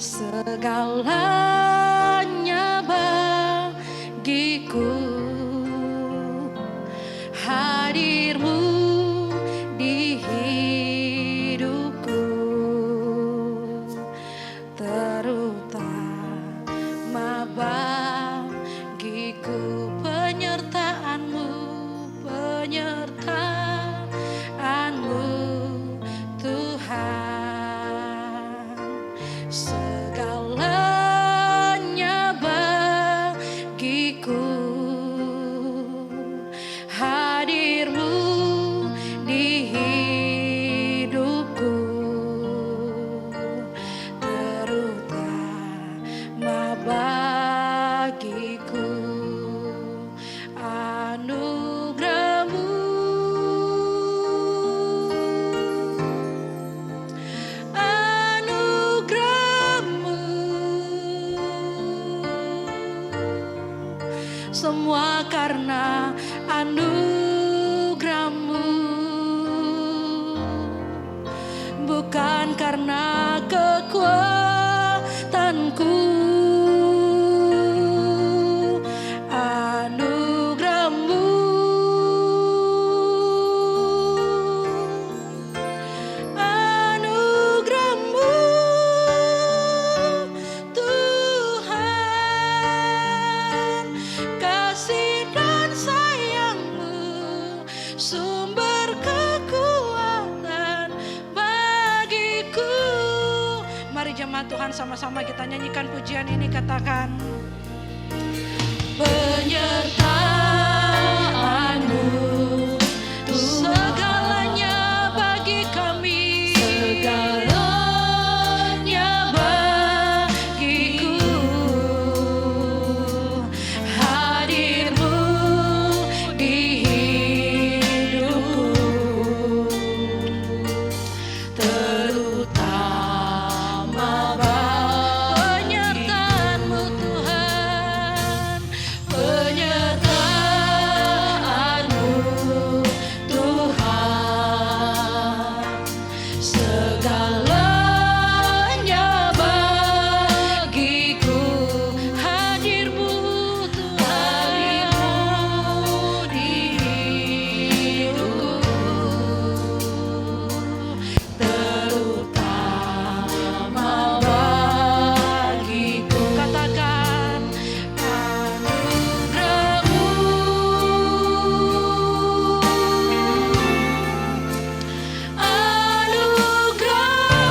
segalanya bagiku. Hadirmu di hidupku, terutama bagiku. Penyertaanmu, penyertaanmu Tuhan, segalanya bagiku. Hadirmu di hidupku, terutama bagiku. Anugerahmu, anugerahmu, semua karena anugerahmu, bukan karena kekuatanku. Anugerahmu, anugerahmu Tuhan, kasih dan sayangmu, sumber kekuatan bagiku. Mari jemaat Tuhan, sama-sama kita nyanyikan pujian ini, katakan penyertaanmu segalanya bagi kami, segalanya bagiku. Hadirmu di hidupku, terutama penyertaanmu Tuhan, penyertaanmu Tuhan, segalanya bagiku. Hadirmu Tuhan, hadirmu di hidupku, terutama bagiku. Katakan anugerahmu, anugerahmu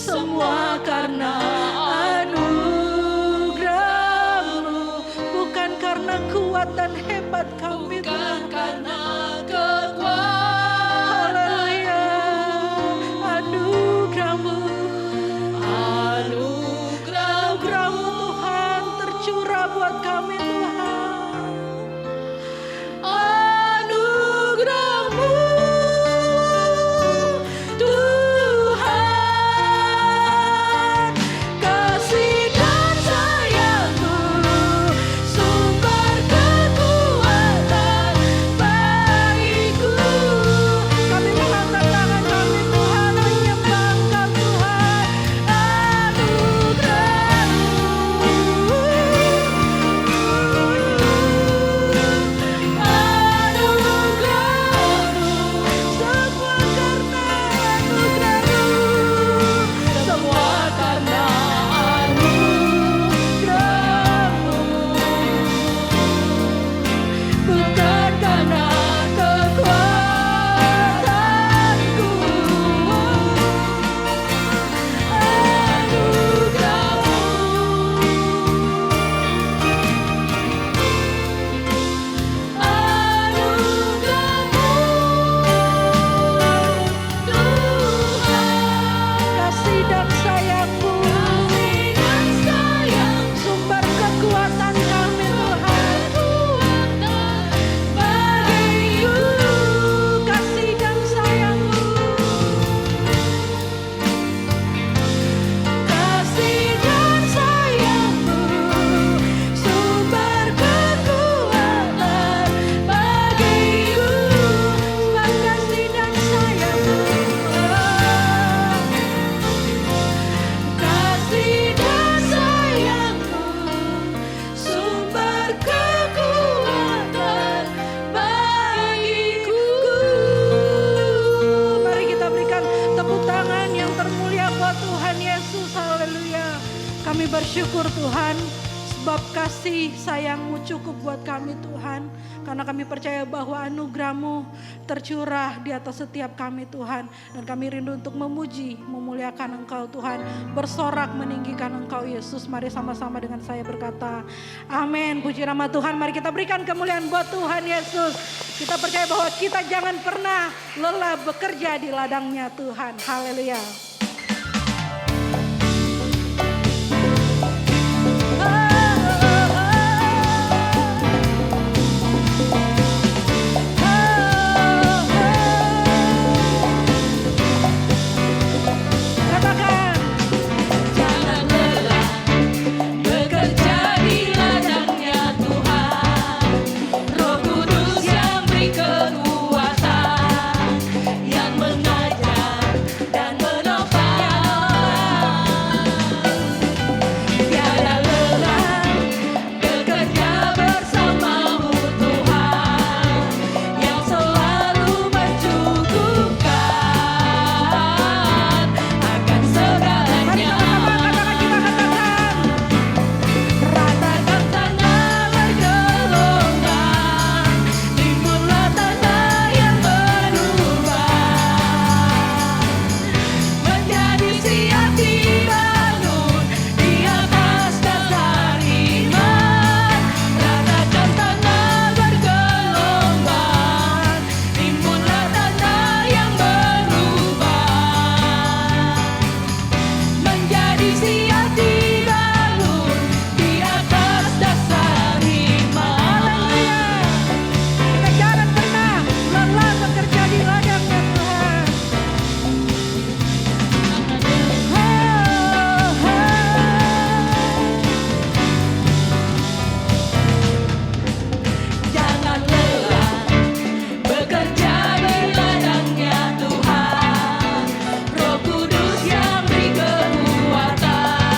semua karena anugerah-Mu, bukan karena kuat dan hebat kami, bukan karena kekuatan. Haleluya, anugerah-Mu, anugerah-Mu Tuhan tercurah buat kami Tuhan. Anugerah-Mu Tuhan, kasih dan sayang-Mu, sumber kekuatan bagiku. Kami mengangkat tangan kami Tuhan, menyembah Engkau Tuhan. Bukan karena kekuatanku, kasih dan sayang-Mu, sumber kekuatan kami Tuhan. Bagiku kasih dan sayang-Mu, kasih dan sayang-Mu, sumber kekuatan bagiku. Sebab kasih dan sayang-Mu, kasih dan sayang-Mu, sumber kekuatan bagiku. Mari kita berikan tepuk tangan yang termulia buat Tuhan Yesus. Haleluya. Kami bersyukur Tuhan, sebab kasih sayang-Mu cukup buat kami Tuhan. Karena kami percaya bahwa anugerah-Mu tercurah di atas setiap kami Tuhan. Dan kami rindu untuk memuji, memuliakan Engkau Tuhan. Bersorak meninggikan Engkau Yesus. Mari sama-sama dengan saya berkata amin. Puji nama Tuhan. Mari kita berikan kemuliaan buat Tuhan Yesus. Kita percaya bahwa kita jangan pernah lelah bekerja di ladangnya Tuhan. Haleluya. Katakan, jangan lelah bekerja di ladangnya Tuhan. Roh Kudus yang beri kekuatan, yang mengajar dan menopang. Tiada lelah bekerja bersamamu Tuhan, yang selalu mencukupkan akan segalanya. Ratakan tanah bergelonggang, timbullah tanah yang berubah, menjadi siap dibangun di atas dasar iman. Ratakan tanah bergelonggang, timbullah tanah yang berubah, menjadi siap dibangun di atas dasar iman. Kita jangan pernah lelah bekerja di ladangnya Tuhan. Jangan lelah bekerja di ladangnya Tuhan. Roh Kudus yang beri kekuatan,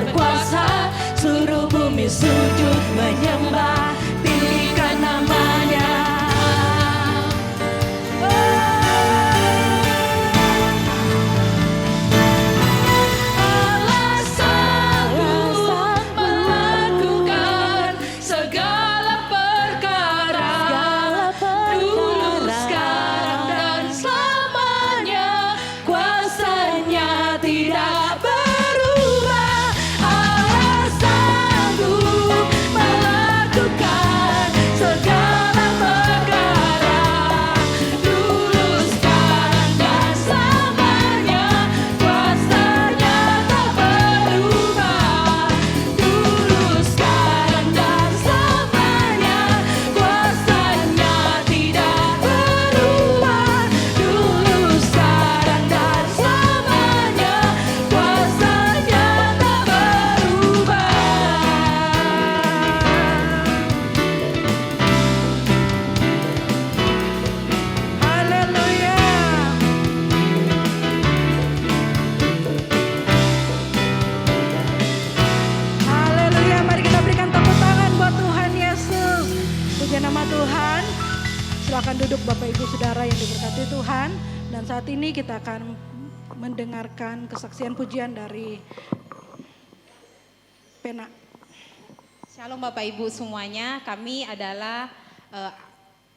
berkuasa, seluruh bumi sujud menyembah, tinggikan namanya. Allah sanggup melakukan segala perkara, dulu, sekarang, dan selamanya. Kuasanya tidak berubah. Allah sanggup melakukan segala perkara, dulu, sekarang, dan selamanya. Kuasanya tak berubah. Dulu, sekarang, dan selamanya. Kuasanya tidak berubah. Dulu, sekarang, dan selamanya. Kuasanya tak berubah. Haleluya. Haleluya. Mari kita berikan tepuk tangan buat Tuhan Yesus. Puji nama Tuhan. Silakan duduk Bapak Ibu Saudara yang diberkati Tuhan. Dan saat ini kita akan mendengarkan kesaksian pujian dari Pena. Shalom Bapak Ibu semuanya, kami adalah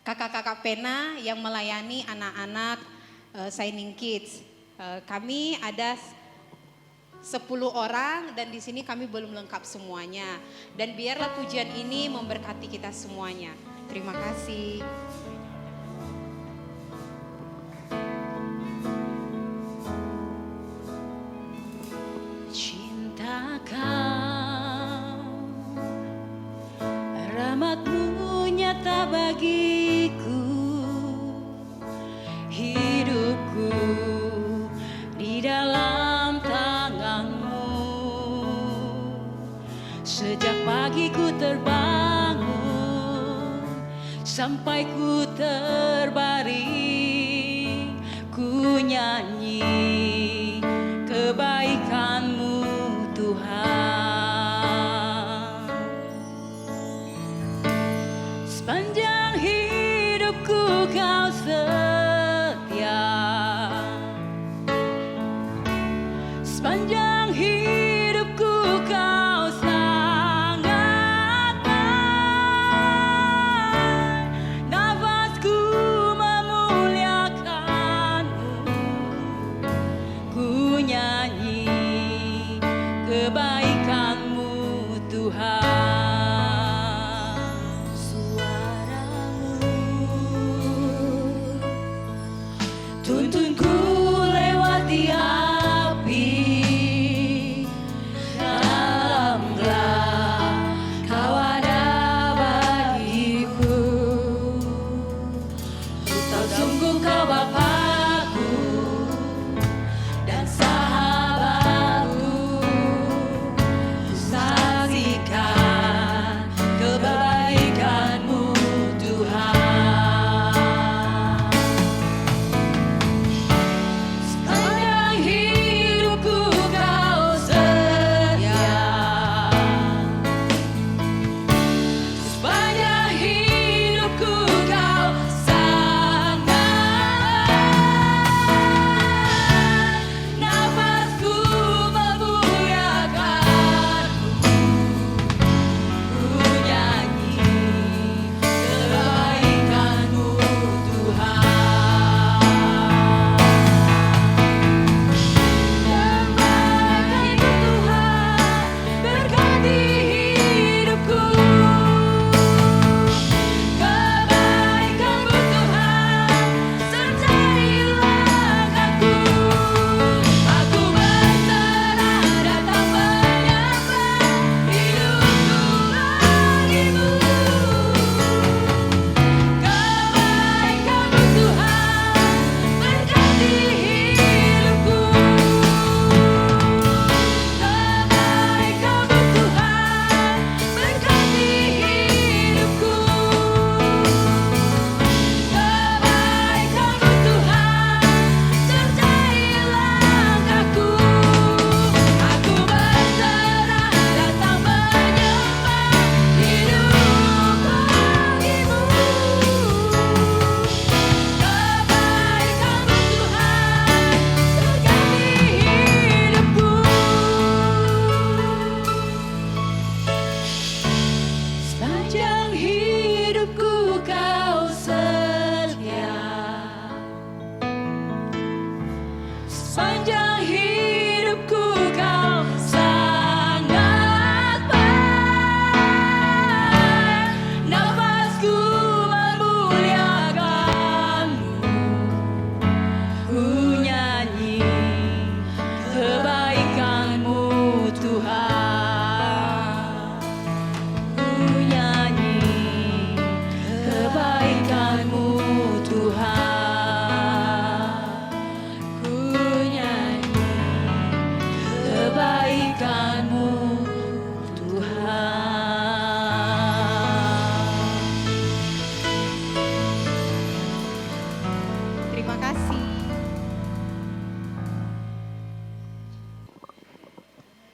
kakak-kakak Pena yang melayani anak-anak Shining Kids. Kami ada 10 orang dan di sini kami belum lengkap semuanya. Dan biarlah pujian ini memberkati kita semuanya. Terima kasih. Cinta kau, rahmatmu nyata bagiku, hidupku di dalam tanganmu. Sejak pagi ku terbangun sampai ku terbaring, ku nyanyi kebaikanmu Tuhan. Sepanjang hidupku kau setia, sepanjang hidupku kau sangat baik. Nafasku memuliakanmu, ku nyanyi kebaikanmu Tuhan. Suaramu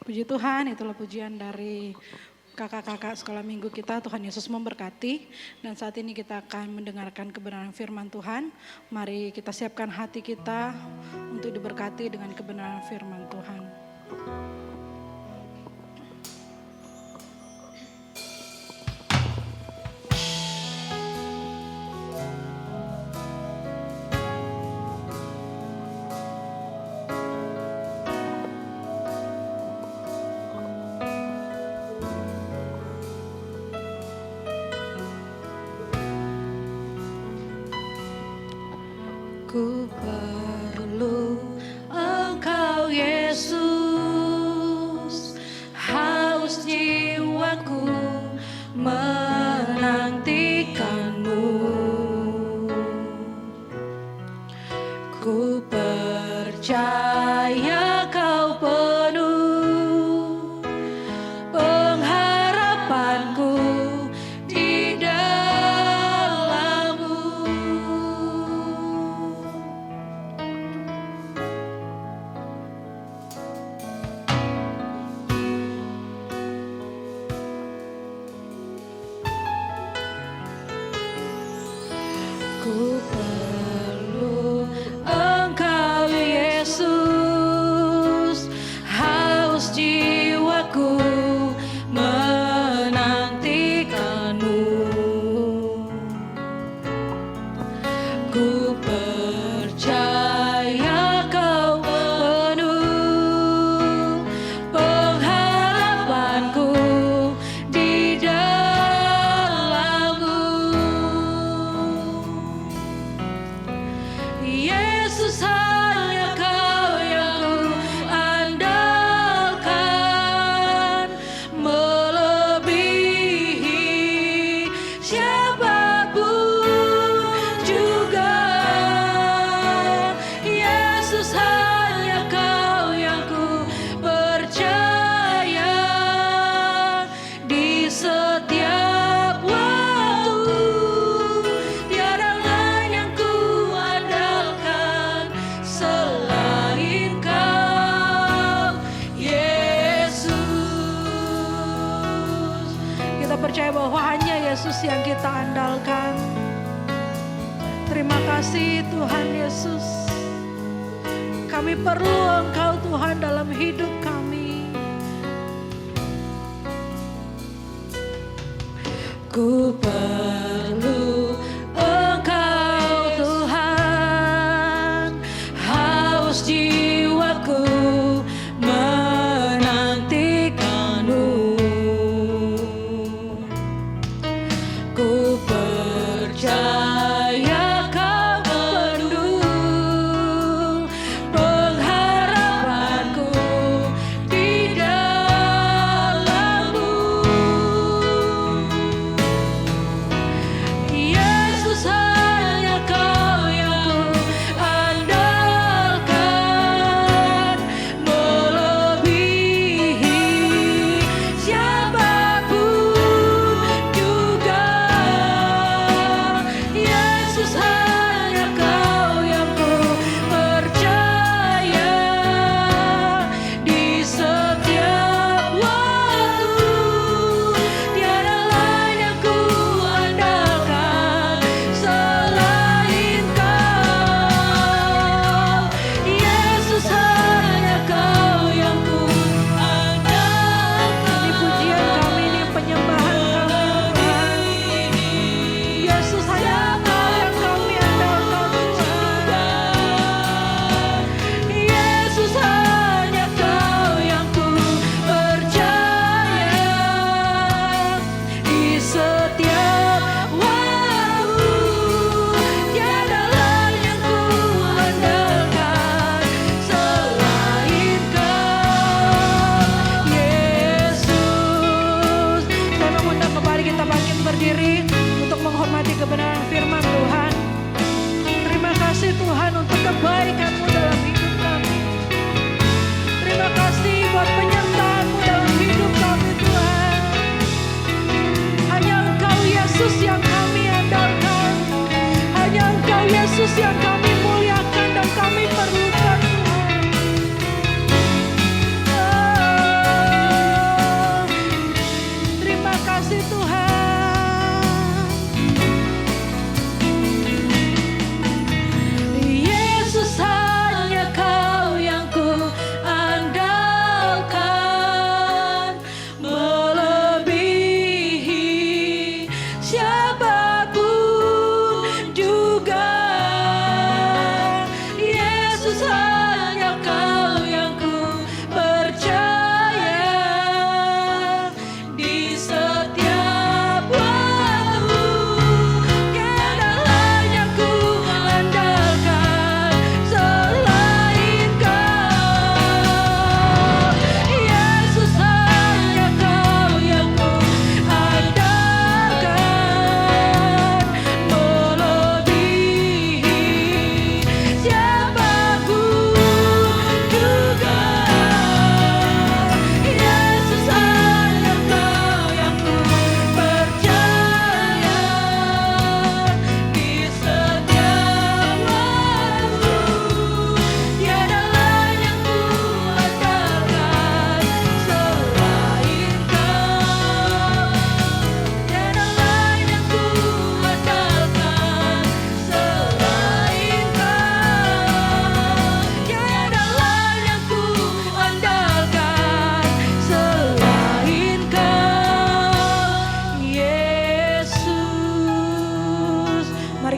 Puji Tuhan, itulah pujian dari kakak-kakak sekolah minggu kita. Tuhan Yesus memberkati. Dan saat ini kita akan mendengarkan kebenaran firman Tuhan. Mari kita siapkan hati kita untuk diberkati dengan kebenaran firman Tuhan. Ku perlu Engkau Yesus, haus jiwaku menantikan-Mu. Ku percaya Kau penuh pengharapanku di dalam-Mu. Ku perlu Engkau Yesus, haus jiwaku menantikan-Mu. Ku percaya Kau penuh pengharapanku di dalam-Mu. Yesus, hanya Kau yang ku andalkan, melebihi siapapun juga. Yesus, hanya Kau yang ku percaya di setiap waktu. Tiada lain yang ku andalkan selain Kau, Yesus. Kita percaya bahwa hanya Yesus yang kita andalkan. Terima kasih Tuhan Yesus. Kami perlu Engkau Tuhan dalam hidup kami. Ku perlu Engkau Tuhan, haus jiwaku menantikan-Mu. Ku percaya Kau penuh pengharapanku di dalam-Mu. Yesus, hanya Kau yang ku andalkan, melebihi siapapun juga. Yesus, hanya Kau yang ku percaya di setiap waktu. Tiada lain yang ku andalkan selain Kau. Yesus, hanya Kau yang ku andalkan. Ini pujian kami, ini penyembahan kami Tuhan. Yesus, hanya Kau yang kami andalkan Tuhan. Yesus, hanya Kau yang ku percaya di setiap waktu. Tiada lain yang ku andalkan selain Kau, Yesus. Saya mengundang kembali kita bangkit berdiri untuk menghormati kebenaran firman Tuhan. Terima kasih Tuhan untuk kebaikan-Mu dalam hidup kami. Terima kasih buat penyertaan-Mu dalam hidup kami Tuhan. Hanya Engkau Yesus yang kami andalkan. Hanya Engkau Yesus yang kami muliakan dan kami perlukan Tuhan. Oh.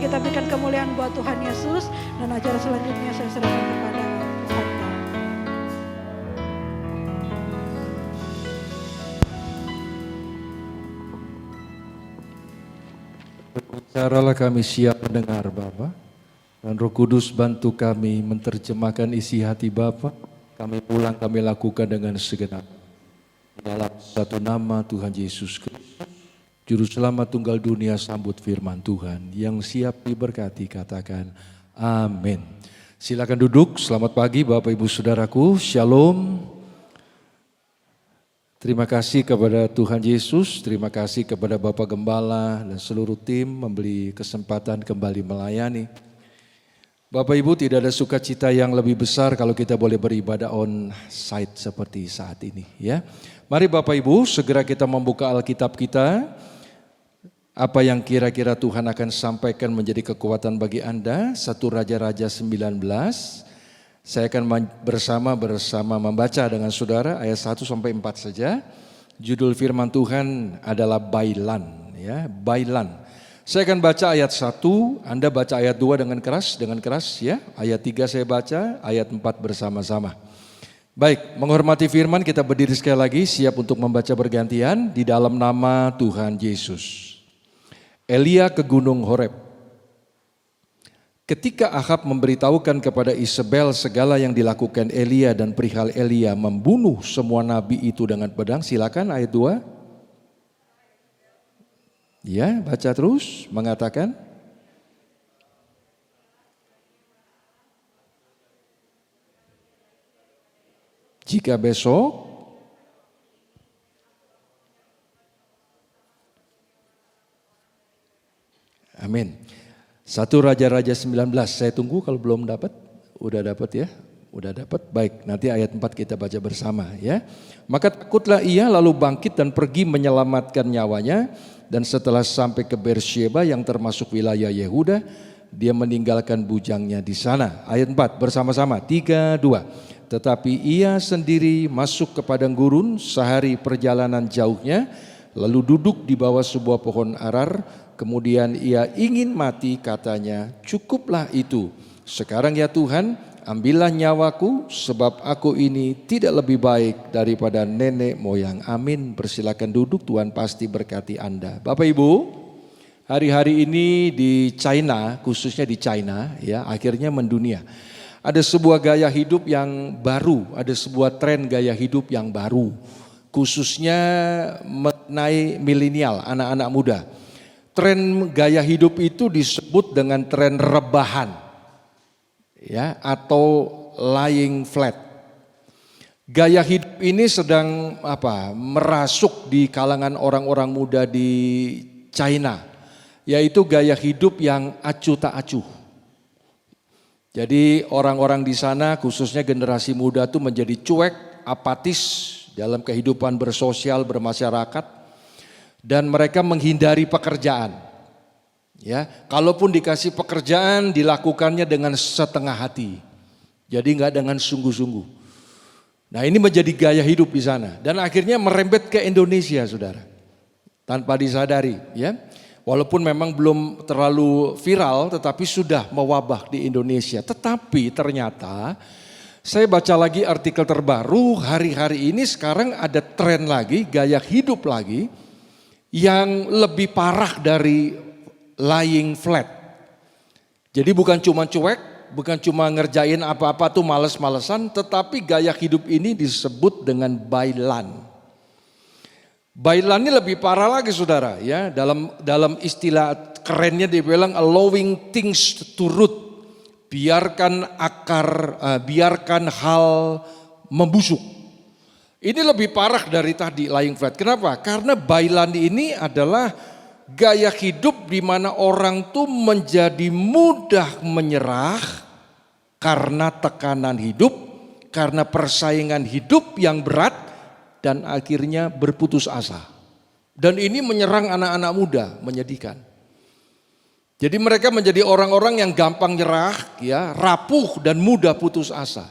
Mari kita berikan kemuliaan buat Tuhan Yesus. Dan acara selanjutnya saya serahkan kepada khotbah. Berbicaralah kami siap mendengar Bapa, dan Roh Kudus bantu kami menerjemahkan isi hati Bapa. Kami pulang, kami lakukan dengan segenap. Dalam satu nama Tuhan Yesus Kristus, Juru Selamat tunggal dunia, sambut firman Tuhan. Yang siap diberkati katakan amin. Silakan duduk. Selamat pagi Bapak Ibu Saudaraku. Shalom. Terima kasih kepada Tuhan Yesus, terima kasih kepada Bapak Gembala dan seluruh tim memberi kesempatan kembali melayani. Bapak Ibu, tidak ada sukacita yang lebih besar kalau kita boleh beribadah on site seperti saat ini, ya. Mari Bapak Ibu, segera kita membuka Alkitab kita. Apa yang kira-kira Tuhan akan sampaikan menjadi kekuatan bagi Anda. 1 Raja-Raja 19. Saya akan bersama membaca dengan saudara ayat 1 sampai 4 saja. Judul firman Tuhan adalah Bailan, ya, Bailan. Saya akan baca ayat 1, Anda baca ayat 2 dengan keras ya. Ayat 3 saya baca, ayat 4 bersama-sama. Baik, menghormati firman kita berdiri sekali lagi siap untuk membaca bergantian di dalam nama Tuhan Yesus. Elia ke Gunung Horeb. Ketika Ahab memberitahukan kepada Isabel segala yang dilakukan Elia dan perihal Elia membunuh semua nabi itu dengan pedang, silakan ayat 2. Ya, baca terus, mengatakan. Jika besok amin. 1 Raja-Raja 19, saya tunggu kalau belum dapat. Udah dapat ya? Udah dapat, baik nanti ayat 4 kita baca bersama ya. Maka takutlah ia lalu bangkit dan pergi menyelamatkan nyawanya. Dan setelah sampai ke Beersheba yang termasuk wilayah Yehuda, dia meninggalkan bujangnya di sana. Ayat 4 bersama-sama, 3, 2. Tetapi ia sendiri masuk ke padang gurun sehari perjalanan jauhnya, lalu duduk di bawah sebuah pohon arar. Kemudian ia ingin mati, katanya, cukuplah itu. Sekarang ya Tuhan, ambillah nyawaku sebab aku ini tidak lebih baik daripada nenek moyang. Amin. Persilakan duduk, Tuhan pasti berkati Anda. Bapak Ibu, hari-hari ini di China, khususnya di China ya, akhirnya mendunia. Ada sebuah gaya hidup yang baru, ada sebuah tren gaya hidup yang baru. Khususnya mengenai milenial, anak-anak muda. Tren gaya hidup itu disebut dengan tren rebahan, ya, atau lying flat. Gaya hidup ini sedang merasuk di kalangan orang-orang muda di China, yaitu gaya hidup yang acuh tak acuh. Jadi orang-orang di sana, khususnya generasi muda, itu menjadi cuek, apatis dalam kehidupan bersosial, bermasyarakat. Dan mereka menghindari pekerjaan. Ya, kalaupun dikasih pekerjaan dilakukannya dengan setengah hati. Jadi enggak dengan sungguh-sungguh. Nah, ini menjadi gaya hidup di sana dan akhirnya merembet ke Indonesia, Saudara. Tanpa disadari, ya. Walaupun memang belum terlalu viral tetapi sudah mewabah di Indonesia. Tetapi ternyata saya baca lagi artikel terbaru hari-hari ini sekarang ada tren lagi, gaya hidup lagi yang lebih parah dari lying flat. Jadi bukan cuma cuek, bukan cuma ngerjain apa-apa tuh males-malesan, tetapi gaya hidup ini disebut dengan bailan. Bailan ini lebih parah lagi saudara ya, dalam istilah kerennya dibilang allowing things to root. Biarkan hal membusuk. Ini lebih parah dari tadi lying flat. Kenapa? Karena bailan ini adalah gaya hidup di mana orang tuh menjadi mudah menyerah karena tekanan hidup, karena persaingan hidup yang berat dan akhirnya berputus asa. Dan ini menyerang anak-anak muda, menyedihkan. Jadi mereka menjadi orang-orang yang gampang nyerah, ya, rapuh dan mudah putus asa.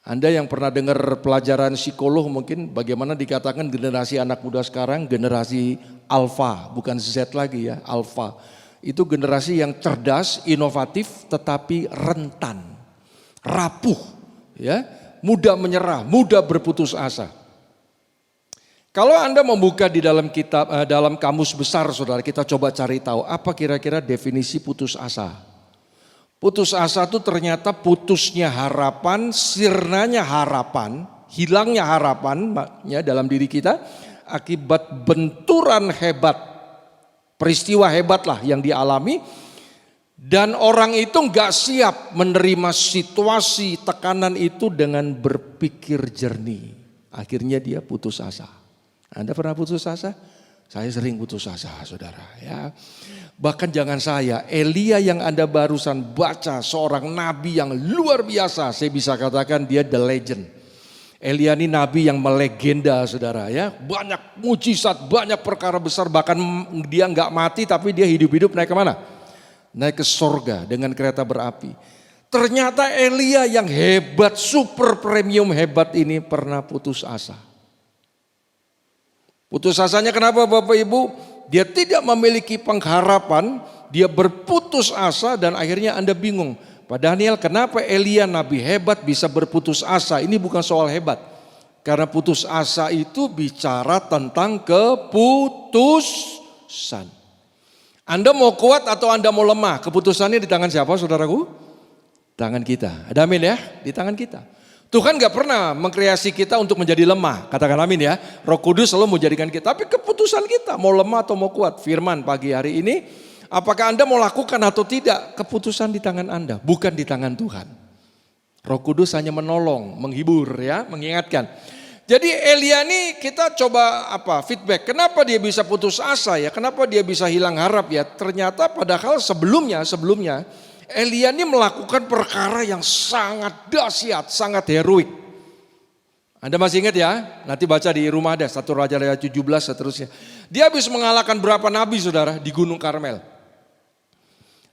Anda yang pernah dengar pelajaran psikolog mungkin bagaimana dikatakan generasi anak muda sekarang generasi alfa, bukan Z lagi ya, alfa. Itu generasi yang cerdas, inovatif, tetapi rentan, rapuh, ya, mudah menyerah, mudah berputus asa. Kalau Anda membuka di dalam kitab, dalam kamus besar, saudara, kita coba cari tahu apa kira-kira definisi putus asa. Putus asa itu ternyata putusnya harapan, sirnanya harapan, hilangnya harapan ya, dalam diri kita akibat benturan hebat. Peristiwa hebatlah yang dialami dan orang itu nggak siap menerima situasi tekanan itu dengan berpikir jernih. Akhirnya dia putus asa. Anda pernah putus asa? Saya sering putus asa, saudara. Ya, bahkan jangan saya, Elia yang Anda barusan baca, seorang nabi yang luar biasa. Saya bisa katakan dia the legend. Elia ini nabi yang melegenda, saudara, ya, banyak mujizat, banyak perkara besar, bahkan dia nggak mati tapi dia hidup-hidup naik kemana? Naik ke sorga dengan kereta berapi. Ternyata Elia yang hebat, super premium hebat ini pernah putus asa. Putus asanya kenapa Bapak Ibu? Dia tidak memiliki pengharapan, dia berputus asa dan akhirnya Anda bingung. Pak Daniel, kenapa Elia nabi hebat bisa berputus asa? Ini bukan soal hebat. Karena putus asa itu bicara tentang keputusan. Anda mau kuat atau Anda mau lemah? Keputusannya di tangan siapa, saudaraku? Tangan kita. Ada amin ya? Di tangan kita. Tuhan gak pernah mengkreasi kita untuk menjadi lemah. Katakan amin ya. Roh Kudus selalu menjadikan kita. Tapi keputusan kita mau lemah atau mau kuat. Firman pagi hari ini. Apakah Anda mau lakukan atau tidak? Keputusan di tangan Anda, bukan di tangan Tuhan. Roh Kudus hanya menolong, menghibur ya, mengingatkan. Jadi Elia ini kita coba feedback. Kenapa dia bisa putus asa ya? Kenapa dia bisa hilang harap ya? Ternyata padahal sebelumnya Elia ini melakukan perkara yang sangat dahsyat, sangat heroik. Anda masih ingat ya? Nanti baca di rumah ada 1 Raja-Raja 17 seterusnya. Dia habis mengalahkan berapa nabi, saudara, di Gunung Karmel.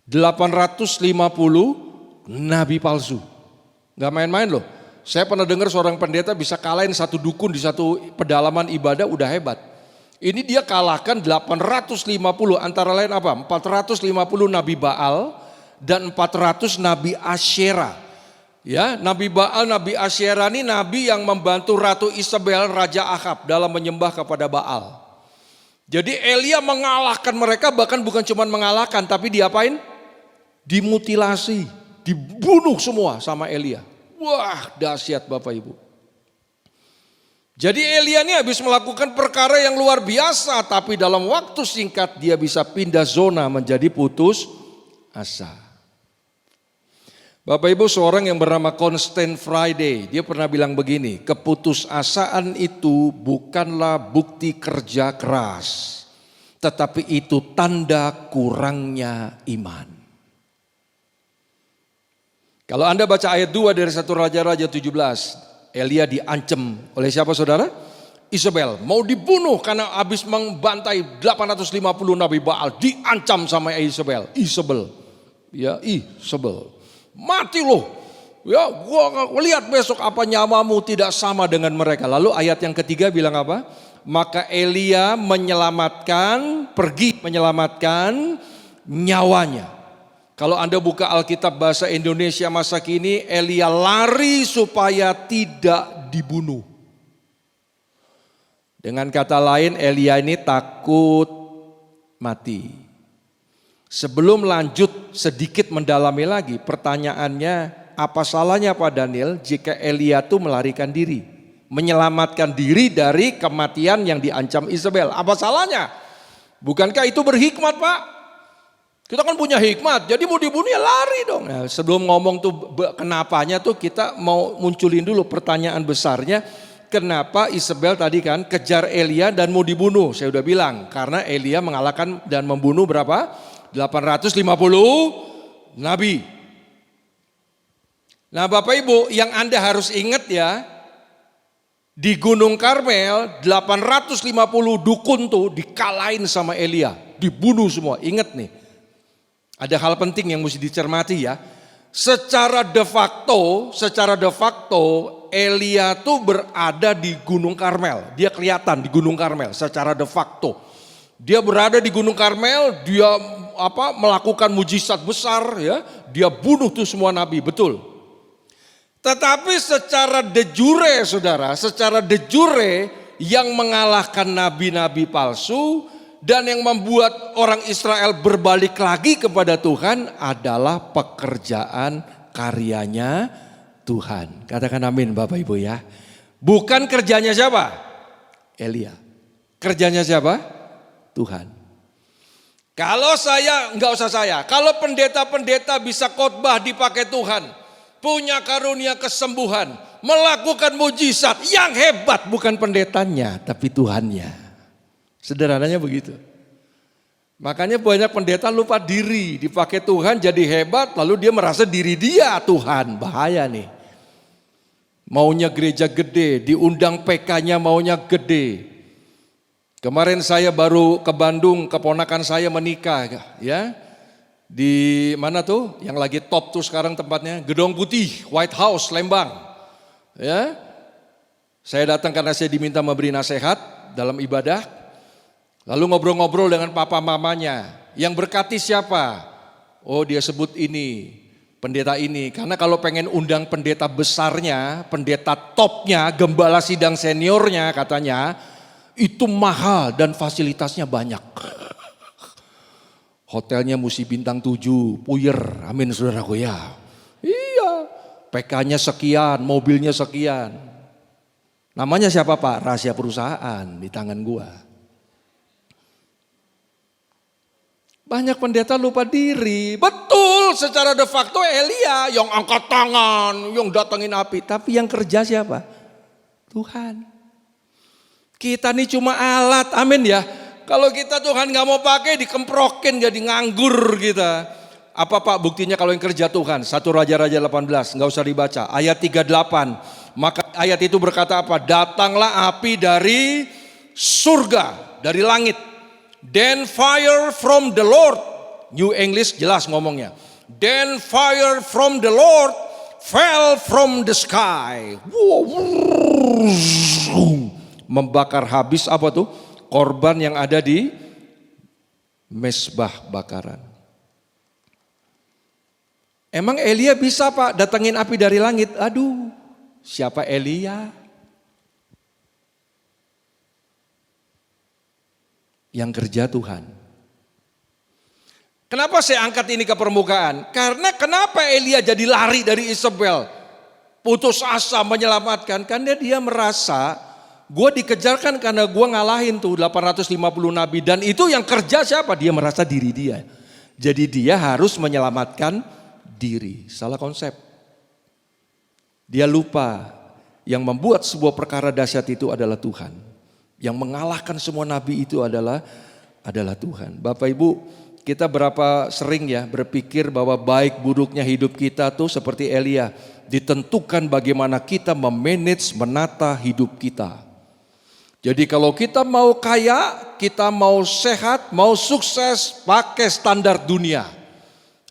850 nabi palsu. Gak main-main loh. Saya pernah dengar seorang pendeta bisa kalahin satu dukun di satu pedalaman ibadah udah hebat. Ini dia kalahkan 850, antara lain apa? 450 nabi Baal dan 400 nabi Asyera. Ya, nabi Baal, nabi Asyera ini nabi yang membantu Ratu Isabel, Raja Ahab dalam menyembah kepada Baal. Jadi Elia mengalahkan mereka, bahkan bukan cuma mengalahkan tapi diapain? Dimutilasi, dibunuh semua sama Elia. Wah, dahsyat Bapak Ibu. Jadi Elia ini habis melakukan perkara yang luar biasa, tapi dalam waktu singkat dia bisa pindah zona menjadi putus asa. Bapak Ibu, seorang yang bernama Constant Friday, dia pernah bilang begini, keputusasaan itu bukanlah bukti kerja keras, tetapi itu tanda kurangnya iman. Kalau Anda baca ayat 2 dari 1 Raja-Raja 17, Elia diancam oleh siapa, saudara? Isabel, mau dibunuh karena habis membantai 850 nabi Baal, diancam sama Isabel. Mati loh. Ya, gua lihat besok apa nyamamu tidak sama dengan mereka. Lalu ayat yang ketiga bilang apa? Maka Elia pergi menyelamatkan nyawanya. Kalau Anda buka Alkitab bahasa Indonesia masa kini, Elia lari supaya tidak dibunuh. Dengan kata lain, Elia ini takut mati. Sebelum lanjut sedikit mendalami lagi, pertanyaannya, apa salahnya Pak Daniel jika Elia itu melarikan diri, menyelamatkan diri dari kematian yang diancam Isabel? Apa salahnya? Bukankah itu berhikmat, Pak? Kita kan punya hikmat, jadi mau dibunuh ya lari dong. Nah, sebelum ngomong tuh kenapanya tuh kita mau munculin dulu pertanyaan besarnya. Kenapa Isabel tadi kan kejar Elia dan mau dibunuh? Saya udah bilang, karena Elia mengalahkan dan membunuh berapa? 850 nabi. Nah Bapak Ibu, yang Anda harus ingat ya, di Gunung Karmel 850 dukun tuh dikalahin sama Elia, dibunuh semua. Ingat nih, ada hal penting yang mesti dicermati ya. Secara de facto Elia tuh berada di Gunung Karmel. Dia kelihatan di Gunung Karmel secara de facto. Dia berada di Gunung Karmel, dia melakukan mujizat besar ya, dia bunuh tuh semua nabi, betul. Tetapi secara de jure saudara, secara de jure yang mengalahkan nabi-nabi palsu dan yang membuat orang Israel berbalik lagi kepada Tuhan adalah pekerjaan karyanya Tuhan. Katakan amin Bapak Ibu ya. Bukan kerjanya siapa? Elia. Kerjanya siapa? Tuhan. Kalau kalau pendeta-pendeta bisa khotbah dipakai Tuhan, punya karunia kesembuhan, melakukan mujizat, yang hebat bukan pendetanya, tapi Tuhannya. Sederhananya begitu. Makanya banyak pendeta lupa diri, dipakai Tuhan jadi hebat, lalu dia merasa diri dia Tuhan, bahaya nih. Maunya gereja gede, diundang PK-nya maunya gede. Kemarin saya baru ke Bandung, keponakan saya menikah ya. Di mana tuh? Yang lagi top tuh sekarang tempatnya, Gedung Putih, White House, Lembang. Ya. Saya datang karena saya diminta memberi nasihat dalam ibadah. Lalu ngobrol-ngobrol dengan papa mamanya. Yang berkati siapa? Oh, dia sebut ini. Pendeta ini, karena kalau pengen undang pendeta besarnya, pendeta topnya, gembala sidang seniornya katanya, itu mahal dan fasilitasnya banyak. Hotelnya mesti bintang 7, puyer, amin saudaraku ya. Iya, PK-nya sekian, mobilnya sekian. Namanya siapa Pak? Rahasia perusahaan di tangan gua. Banyak pendeta lupa diri. Betul, secara de facto Elia yang angkat tangan, yang datengin api. Tapi yang kerja siapa? Tuhan. Kita ini cuma alat, amin ya. Kalau kita Tuhan gak mau pakai, dikemprokin jadi nganggur kita. Apa Pak buktinya kalau yang kerja Tuhan? 1 Raja-Raja 18, gak usah dibaca. Ayat 38, maka ayat itu berkata apa? Datanglah api dari surga, dari langit. Then fire from the Lord. New English jelas ngomongnya. Then fire from the Lord fell from the sky. Membakar habis apa tuh? Korban yang ada di mezbah bakaran. Emang Elia bisa Pak datangin api dari langit? Aduh, siapa Elia? Yang kerja Tuhan. Kenapa saya angkat ini ke permukaan? Karena kenapa Elia jadi lari dari Isabel? Putus asa menyelamatkan. Karena dia merasa gue dikejarkan karena gue ngalahin tuh 850 nabi. Dan itu yang kerja siapa? Dia merasa diri dia. Jadi dia harus menyelamatkan diri. Salah konsep. Dia lupa yang membuat sebuah perkara dahsyat itu adalah Tuhan. Yang mengalahkan semua nabi itu adalah Tuhan. Bapak Ibu, kita berapa sering ya berpikir bahwa baik buruknya hidup kita tuh seperti Elia. Ditentukan bagaimana kita memanage, menata hidup kita. Jadi kalau kita mau kaya, kita mau sehat, mau sukses, pakai standar dunia.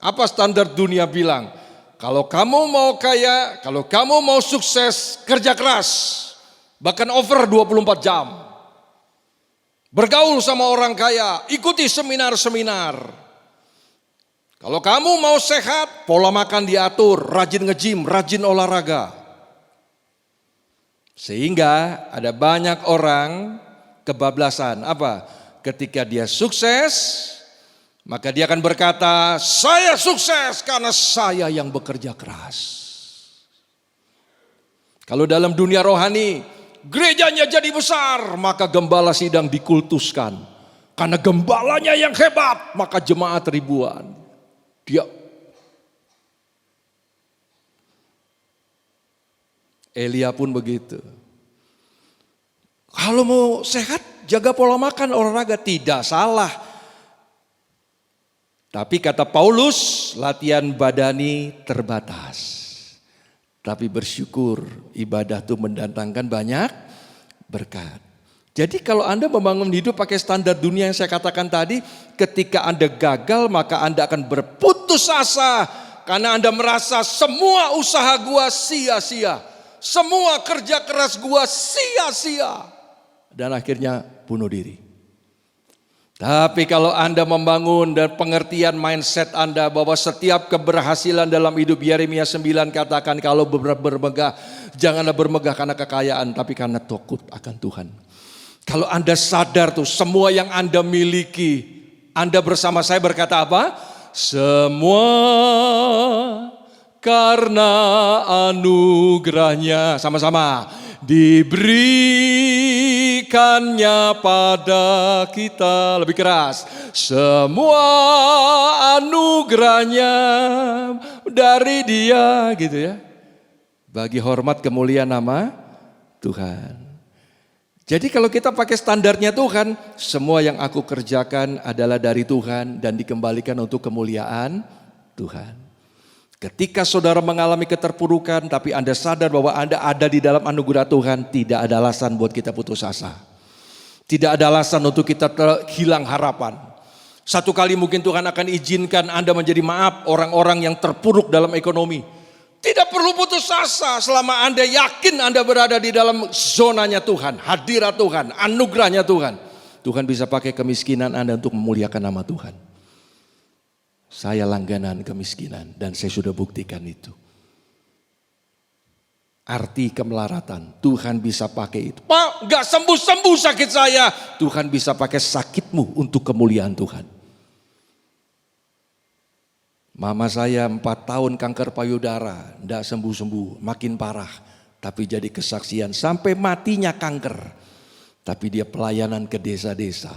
Apa standar dunia bilang? Kalau kamu mau kaya, kalau kamu mau sukses, kerja keras. Bahkan over 24 jam. Bergaul sama orang kaya, ikuti seminar-seminar. Kalau kamu mau sehat, pola makan diatur, rajin nge-gym, rajin olahraga. Sehingga ada banyak orang kebablasan. Apa? Ketika dia sukses, maka dia akan berkata, saya sukses karena saya yang bekerja keras. Kalau dalam dunia rohani, gerejanya jadi besar, maka gembala sidang dikultuskan. Karena gembalanya yang hebat, maka jemaat ribuan. Elia pun begitu. Kalau mau sehat, jaga pola makan, olahraga, tidak salah. Tapi kata Paulus, latihan badani terbatas. Tapi bersyukur ibadah itu mendatangkan banyak berkat. Jadi kalau Anda membangun hidup pakai standar dunia yang saya katakan tadi, ketika Anda gagal maka Anda akan berputus asa. Karena Anda merasa semua usaha gua sia-sia. Semua kerja keras gua sia-sia. Dan akhirnya bunuh diri. Tapi kalau Anda membangun dan pengertian mindset Anda bahwa setiap keberhasilan dalam hidup, Yeremia 9 katakan kalau bermegah, janganlah bermegah karena kekayaan, tapi karena takut akan Tuhan. Kalau Anda sadar tuh semua yang Anda miliki, Anda bersama saya berkata apa? Semua karena anugerahnya, sama-sama, diberikannya pada kita. Lebih keras. Semua anugerahnya dari Dia, gitu ya. Bagi hormat kemuliaan nama Tuhan. Jadi kalau kita pakai standarnya Tuhan, semua yang aku kerjakan adalah dari Tuhan dan dikembalikan untuk kemuliaan Tuhan. Ketika saudara mengalami keterpurukan tapi Anda sadar bahwa Anda ada di dalam anugerah Tuhan, tidak ada alasan buat kita putus asa. Tidak ada alasan untuk kita hilang harapan. Satu kali mungkin Tuhan akan izinkan Anda menjadi maaf orang-orang yang terpuruk dalam ekonomi. Tidak perlu putus asa selama Anda yakin Anda berada di dalam zonanya Tuhan, hadirat Tuhan, anugerahnya Tuhan. Tuhan bisa pakai kemiskinan Anda untuk memuliakan nama Tuhan. Saya langganan kemiskinan dan saya sudah buktikan itu. Arti kemelaratan, Tuhan bisa pakai itu. Pak, gak sembuh-sembuh sakit saya. Tuhan bisa pakai sakitmu untuk kemuliaan Tuhan. Mama saya 4 tahun kanker payudara, gak sembuh-sembuh, makin parah. Tapi jadi kesaksian sampai matinya kanker. Tapi dia pelayanan ke desa-desa.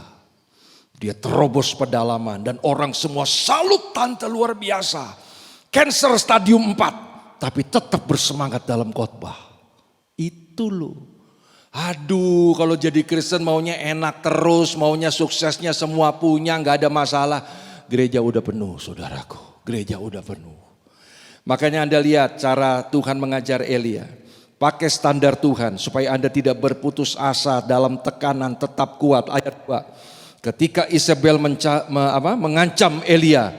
Dia terobos pedalaman dan orang semua salut, tante luar biasa. Cancer stadium 4 tapi tetap bersemangat dalam khotbah. Itu loh. Aduh, kalau jadi Kristen maunya enak terus, maunya suksesnya semua punya, gak ada masalah. Gereja udah penuh saudaraku, gereja udah penuh. Makanya Anda lihat cara Tuhan mengajar Elia. Pakai standar Tuhan supaya Anda tidak berputus asa dalam tekanan, tetap kuat. Ayat 2. Ketika Isabel mengancam Elia,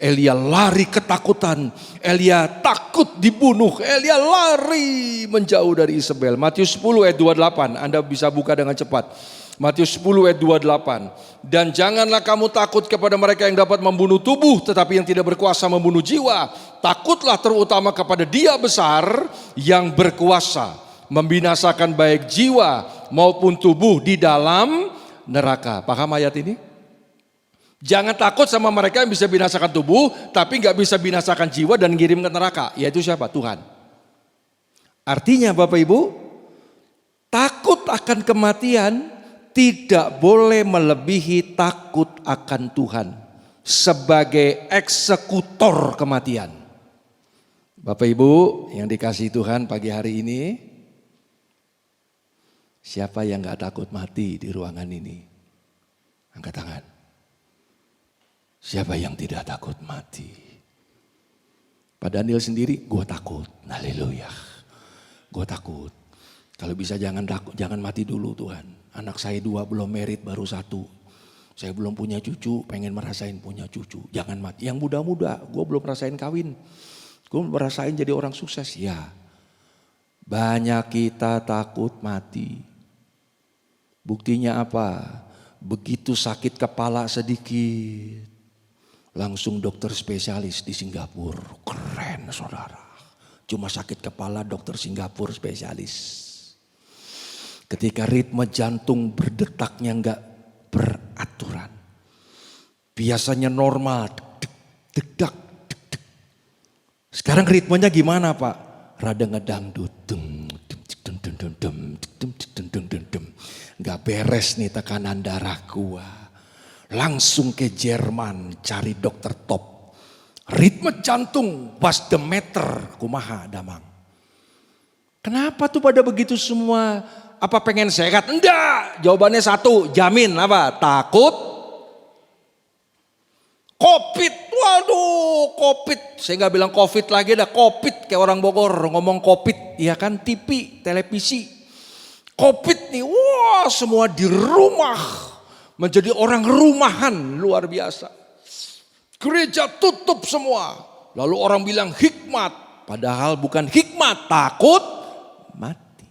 Elia lari ketakutan, Elia takut dibunuh, Elia lari menjauh dari Isabel. Matius 10 ayat 28, Anda bisa buka dengan cepat. Matius 10 ayat 28. Dan janganlah kamu takut kepada mereka yang dapat membunuh tubuh, tetapi yang tidak berkuasa membunuh jiwa. Takutlah terutama kepada Dia besar yang berkuasa membinasakan baik jiwa maupun tubuh di dalam neraka. Paham ayat ini? Jangan takut sama mereka yang bisa binasakan tubuh tapi gak bisa binasakan jiwa dan ngirim ke neraka. Yaitu siapa? Tuhan. Artinya Bapak Ibu, takut akan kematian tidak boleh melebihi takut akan Tuhan sebagai eksekutor kematian. Bapak Ibu yang dikasihi Tuhan pagi hari ini, siapa yang gak takut mati di ruangan ini? Angkat tangan. Siapa yang tidak takut mati? Pak Daniel sendiri, gue takut. Haleluya. Gue takut. Kalau bisa jangan takut, jangan mati dulu Tuhan. Anak saya 2 belum merit, baru 1. Saya belum punya cucu, pengen merasain punya cucu. Jangan mati. Yang muda-muda, gue belum merasain kawin. Gue merasain jadi orang sukses. Ya, banyak kita takut mati. Buktinya apa? Begitu sakit kepala sedikit, langsung dokter spesialis di Singapura. Keren saudara. Cuma sakit kepala dokter Singapura spesialis. Ketika ritme jantung berdetaknya enggak beraturan. Biasanya normal. Dedak. Sekarang ritmenya gimana Pak? Rada ngedangdut. Gak beres nih tekanan darah gua. Langsung ke Jerman cari dokter top. Ritme jantung was the meter. Kumaha damang. Kenapa tuh pada begitu semua? Apa pengen sehat? Enggak. Jawabannya satu. Jamin apa? Takut. Covid. Waduh Covid. Saya gak bilang Covid lagi dah. Covid kayak orang Bogor ngomong Covid. Iya kan TV, televisi. Covid nih. Wah semua di rumah. Menjadi orang rumahan luar biasa. Gereja tutup semua. Lalu orang bilang hikmat. Padahal bukan hikmat. Takut mati.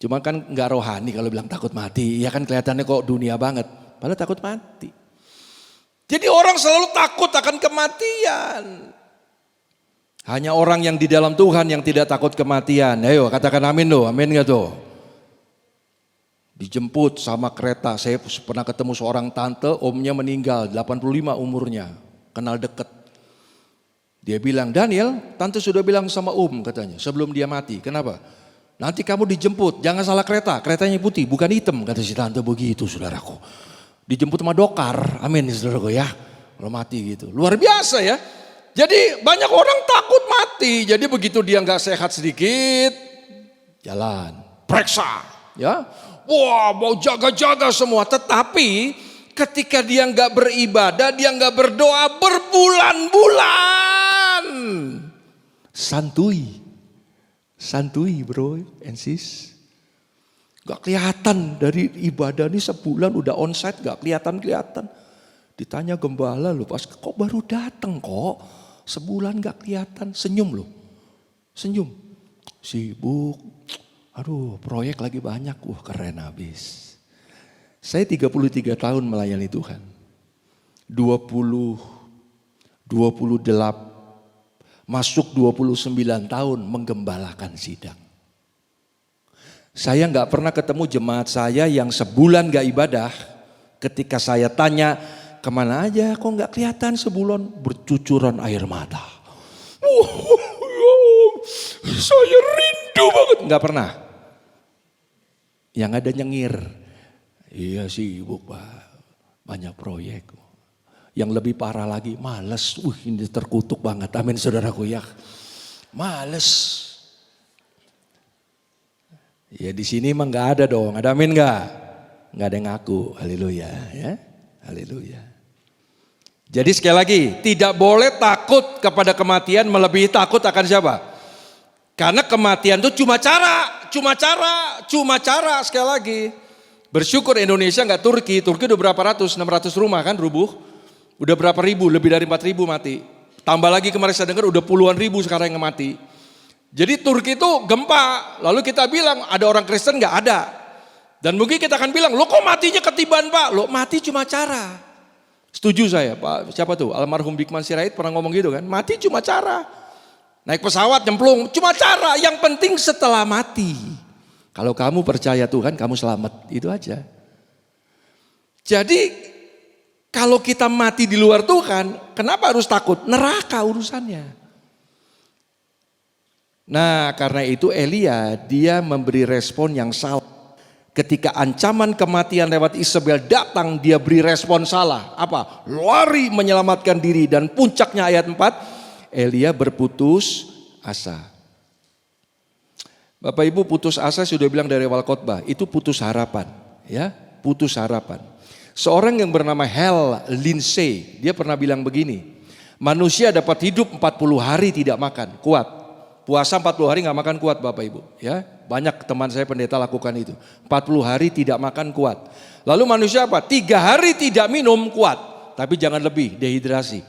Cuma kan gak rohani kalau bilang takut mati. Ya kan kelihatannya kok dunia banget. padahal takut mati. Jadi orang selalu takut akan kematian. Hanya orang yang di dalam Tuhan yang tidak takut kematian. Ayo katakan amin loh, amin gak tuh? Dijemput sama kereta, saya pernah ketemu seorang tante, omnya meninggal, 85 umurnya, kenal deket. Dia bilang, Daniel, tante sudah bilang sama katanya, sebelum dia mati. Kenapa? Nanti kamu dijemput, jangan salah kereta, keretanya putih, bukan hitam, kata si tante begitu saudaraku. Dijemput sama dokar, amin saudaraku ya, kalau mati gitu. Luar biasa ya. Jadi banyak orang takut mati, jadi begitu dia nggak sehat sedikit, jalan, periksa ya. Wah, mau jaga-jaga semua. Tetapi ketika dia nggak beribadah, dia nggak berdoa berbulan-bulan. Santuy bro and sis. Gak kelihatan dari ibadah ini sebulan udah onsite gak kelihatan. Ditanya gembala loh, pas kok baru datang kok. Sebulan gak kelihatan, senyum loh. Senyum. Sibuk. Aduh, proyek lagi banyak, keren habis. Saya 33 tahun melayani Tuhan. 28, masuk 29 tahun menggembalakan sidang. Saya gak pernah ketemu jemaat saya yang sebulan gak ibadah. Ketika saya tanya, kemana aja kok gak kelihatan sebulan, bercucuran air mata. Saya rindu banget. Gak pernah. Yang ada nyengir. Iya sibuk Pak. Banyak proyek. Yang lebih parah lagi males. Ini terkutuk banget. Amin saudaraku ya. Males. Ya di sini emang gak ada dong. Ada amin gak? Gak ada yang ngaku. Haleluya ya. Haleluya. Jadi sekali lagi, tidak boleh takut kepada kematian melebihi takut akan siapa? Karena kematian itu cuma cara sekali lagi. Bersyukur Indonesia nggak Turki udah berapa ratus, 600 rumah kan rubuh. Udah berapa ribu, lebih dari 4.000 mati. Tambah lagi kemarin saya dengar udah puluhan ribu sekarang yang mati. Jadi Turki itu gempa, lalu kita bilang ada orang Kristen nggak ada. Dan mungkin kita akan bilang, lo kok matinya ketiban Pak? Lo mati cuma cara. Setuju saya Pak, siapa tuh? Almarhum Bikman Sirait pernah ngomong gitu kan, mati cuma cara. Naik pesawat nyemplung, cuma cara, yang penting setelah mati. Kalau kamu percaya Tuhan, kamu selamat, itu aja. Jadi kalau kita mati di luar Tuhan, kenapa harus takut? Neraka urusannya. Nah karena itu Elia, dia memberi respon yang salah. Ketika ancaman kematian lewat Isabel datang, dia beri respon salah. Apa? Lari menyelamatkan diri, dan puncaknya ayat 4, Elia berputus asa. Bapak Ibu, putus asa sudah bilang dari awal khotbah, itu putus harapan, ya, putus harapan. Seorang yang bernama Hal Lindsey, dia pernah bilang begini, manusia dapat hidup 40 hari tidak makan, kuat. Puasa 40 hari gak makan kuat Bapak Ibu, ya. Banyak teman saya pendeta lakukan itu. 40 hari tidak makan kuat. Lalu manusia apa? 3 hari tidak minum kuat. Tapi jangan lebih, dehidrasi.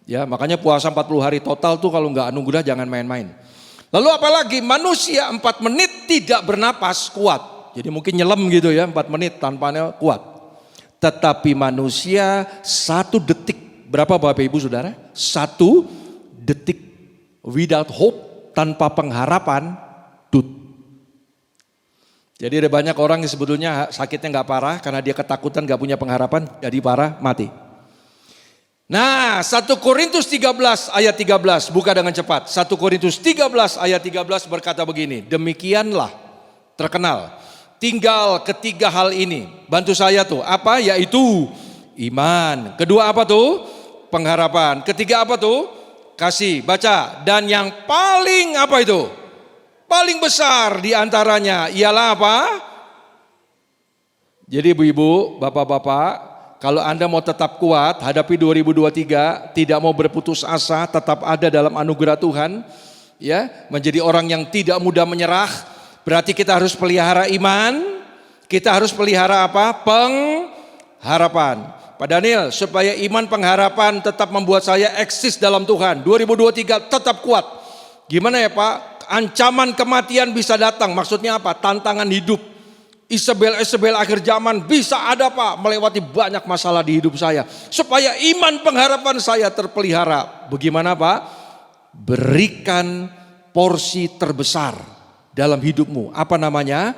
Ya, makanya puasa 40 hari total tuh kalau nggak anugerah jangan main-main. Lalu apalagi manusia 4 menit tidak bernapas kuat. Jadi mungkin nyelam gitu ya, 4 menit tanpanya kuat. Tetapi manusia 1 detik, berapa Bapak Ibu Saudara? 1 detik without hope, tanpa pengharapan, tut. Jadi ada banyak orang yang sebetulnya sakitnya nggak parah karena dia ketakutan, nggak punya pengharapan, jadi parah, mati. Nah 1 Korintus 13 ayat 13, buka dengan cepat. 1 Korintus 13 ayat 13 berkata begini, demikianlah terkenal. Tinggal ketiga hal ini, bantu saya tuh, apa? Yaitu iman. Kedua apa tuh? Pengharapan. Ketiga apa tuh? Kasih, baca. Dan yang paling apa itu? Paling besar diantaranya ialah apa? Jadi ibu-ibu, bapak-bapak, kalau Anda mau tetap kuat hadapi 2023, tidak mau berputus asa, tetap ada dalam anugerah Tuhan, ya, menjadi orang yang tidak mudah menyerah, berarti kita harus pelihara iman, kita harus pelihara apa? Pengharapan. Pak Daniel, supaya iman pengharapan tetap membuat saya eksis dalam Tuhan, 2023 tetap kuat. Gimana ya Pak? Ancaman kematian bisa datang, maksudnya apa? Tantangan hidup. Isabel akhir zaman bisa ada Pak, melewati banyak masalah di hidup saya. Supaya iman pengharapan saya terpelihara. Bagaimana Pak? Berikan porsi terbesar dalam hidupmu. Apa namanya?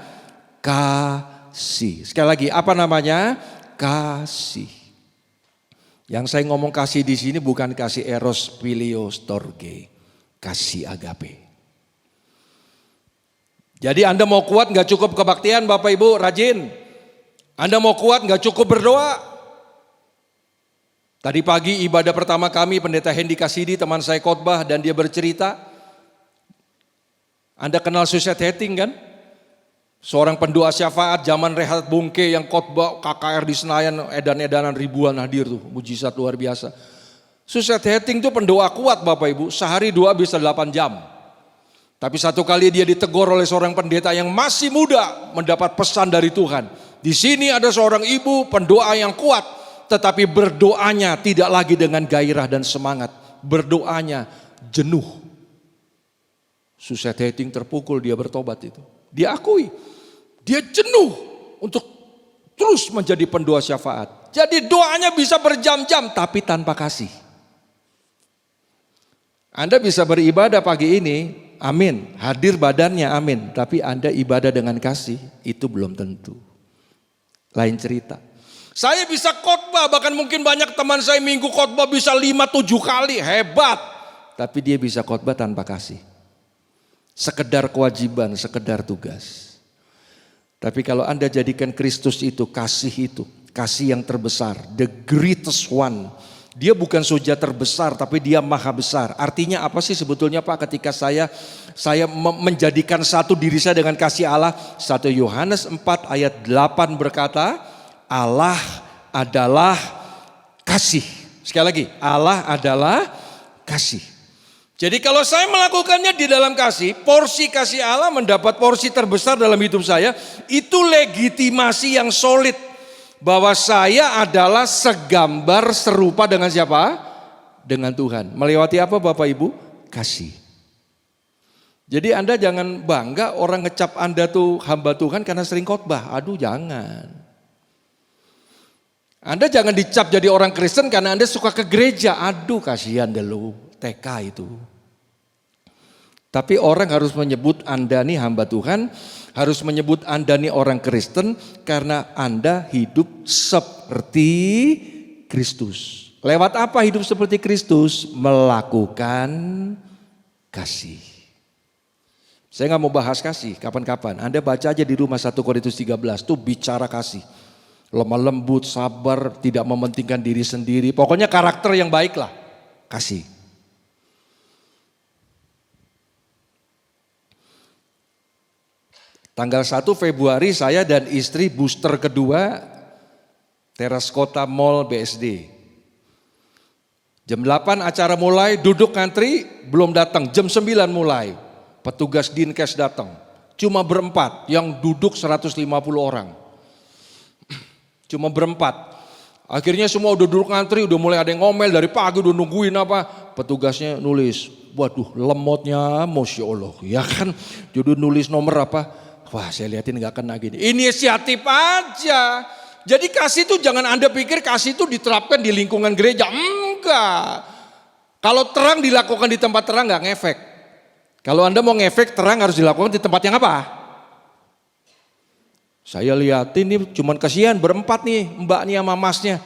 Kasih. Sekali lagi, apa namanya? Kasih. Yang saya ngomong kasih di sini bukan kasih eros, filio, storge. Kasih agape. Jadi Anda mau kuat gak cukup kebaktian Bapak Ibu, rajin. Anda mau kuat gak cukup berdoa. Tadi pagi ibadah pertama kami Pendeta Hendy Kasidi, teman saya khotbah dan dia bercerita. Anda kenal Suset Hating kan? Seorang pendoa syafaat zaman Rehat Bungke yang khotbah KKR di Senayan, edan-edanan ribuan hadir tuh, mujizat luar biasa. Suset Hating tuh pendoa kuat Bapak Ibu, sehari doa bisa 8 jam. Tapi satu kali dia ditegur oleh seorang pendeta yang masih muda mendapat pesan dari Tuhan. Di sini ada seorang ibu pendoa yang kuat, tetapi berdoanya tidak lagi dengan gairah dan semangat. Berdoanya jenuh. Suset Hating terpukul, dia bertobat itu. Dia akui, dia jenuh untuk terus menjadi pendoa syafaat. Jadi doanya bisa berjam-jam tapi tanpa kasih. Anda bisa beribadah pagi ini, amin, hadir badannya, amin. Tapi Anda ibadah dengan kasih, itu belum tentu. Lain cerita. Saya bisa khotbah, bahkan mungkin banyak teman saya minggu khotbah bisa 5-7 kali, hebat. Tapi dia bisa khotbah tanpa kasih. Sekedar kewajiban, sekedar tugas. Tapi kalau Anda jadikan Kristus itu, kasih yang terbesar, the greatest one. Dia bukan saja terbesar tapi dia maha besar. Artinya apa sih sebetulnya Pak ketika saya menjadikan satu diri saya dengan kasih Allah. 1 Yohanes 4 ayat 8 berkata, Allah adalah kasih. Sekali lagi, Allah adalah kasih. Jadi kalau saya melakukannya di dalam kasih, porsi kasih Allah mendapat porsi terbesar dalam hidup saya. Itu legitimasi yang solid. Bahwa saya adalah segambar serupa dengan siapa? Dengan Tuhan. Melewati apa Bapak Ibu? Kasih. Jadi Anda jangan bangga orang ngecap Anda tuh hamba Tuhan karena sering khotbah. Aduh jangan. Anda jangan dicap jadi orang Kristen karena Anda suka ke gereja. Aduh kasihan deh lu, TK itu. Tapi orang harus menyebut Anda nih hamba Tuhan, harus menyebut Anda nih orang Kristen karena Anda hidup seperti Kristus. Lewat apa hidup seperti Kristus? Melakukan kasih. Saya gak mau bahas kasih kapan-kapan. Anda baca aja di rumah 1 Korintus 13 tuh bicara kasih. Lemah lembut, sabar, tidak mementingkan diri sendiri. Pokoknya karakter yang baik lah. Kasih. Tanggal 1 Februari saya dan istri booster kedua Teras Kota Mall BSD. Jam 8 acara mulai, duduk ngantri, belum datang. Jam 9 mulai, petugas Dinkes datang. Cuma berempat, yang duduk 150 orang. Cuma berempat. Akhirnya semua udah duduk ngantri, udah mulai ada yang ngomel dari pagi udah nungguin apa. Petugasnya nulis, waduh lemotnya Masya Allah. Ya kan, jadi nulis nomor apa. Wah saya lihatin gak kena gini. Inisiatif aja. Jadi kasih itu jangan Anda pikir kasih itu diterapkan di lingkungan gereja. Enggak. Kalau terang dilakukan di tempat terang gak ngefek. Kalau Anda mau ngefek terang harus dilakukan di tempat yang apa? Saya lihatin nih cuman kasihan berempat nih mbak nih sama masnya.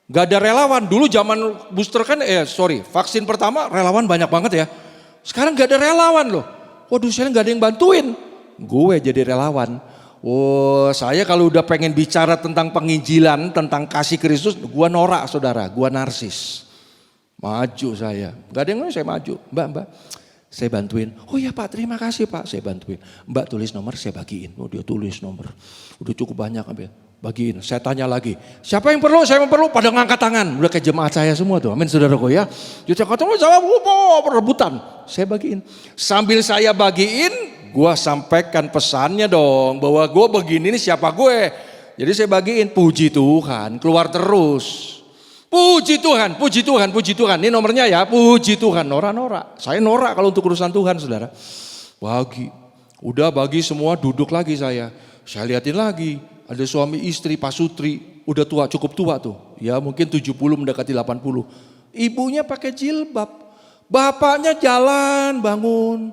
Gak ada relawan. Dulu zaman booster kan vaksin pertama relawan banyak banget ya. Sekarang gak ada relawan loh. Waduh saya gak ada yang bantuin. Gue jadi relawan. Saya kalau udah pengen bicara tentang penginjilan, tentang kasih Kristus, gue norak saudara, gue narsis. Maju saya, gak ada yang saya maju. Mbak, saya bantuin. Oh ya Pak, terima kasih Pak, saya bantuin. Mbak tulis nomor, saya bagiin. Oh dia tulis nomor, udah cukup banyak ambil. Bagiin, saya tanya lagi. Siapa yang perlu? Saya yang perlu. Pada ngangkat tangan, udah kayak jemaat saya semua tuh. Amin saudaraku ya. Jadi saya rebutan. Saya bagiin. Sambil saya bagiin, gue sampaikan pesannya dong bahwa gue begini nih siapa gue. Jadi saya bagiin puji Tuhan keluar terus. Puji Tuhan, puji Tuhan, puji Tuhan. Ini nomornya ya puji Tuhan. Norak. Saya norak kalau untuk urusan Tuhan saudara. Bagi, udah bagi semua duduk lagi saya. Saya liatin lagi, ada suami istri Pak Sutri, udah tua, cukup tua tuh. Ya mungkin 70 mendekati 80. Ibunya pakai jilbab, bapaknya jalan bangun.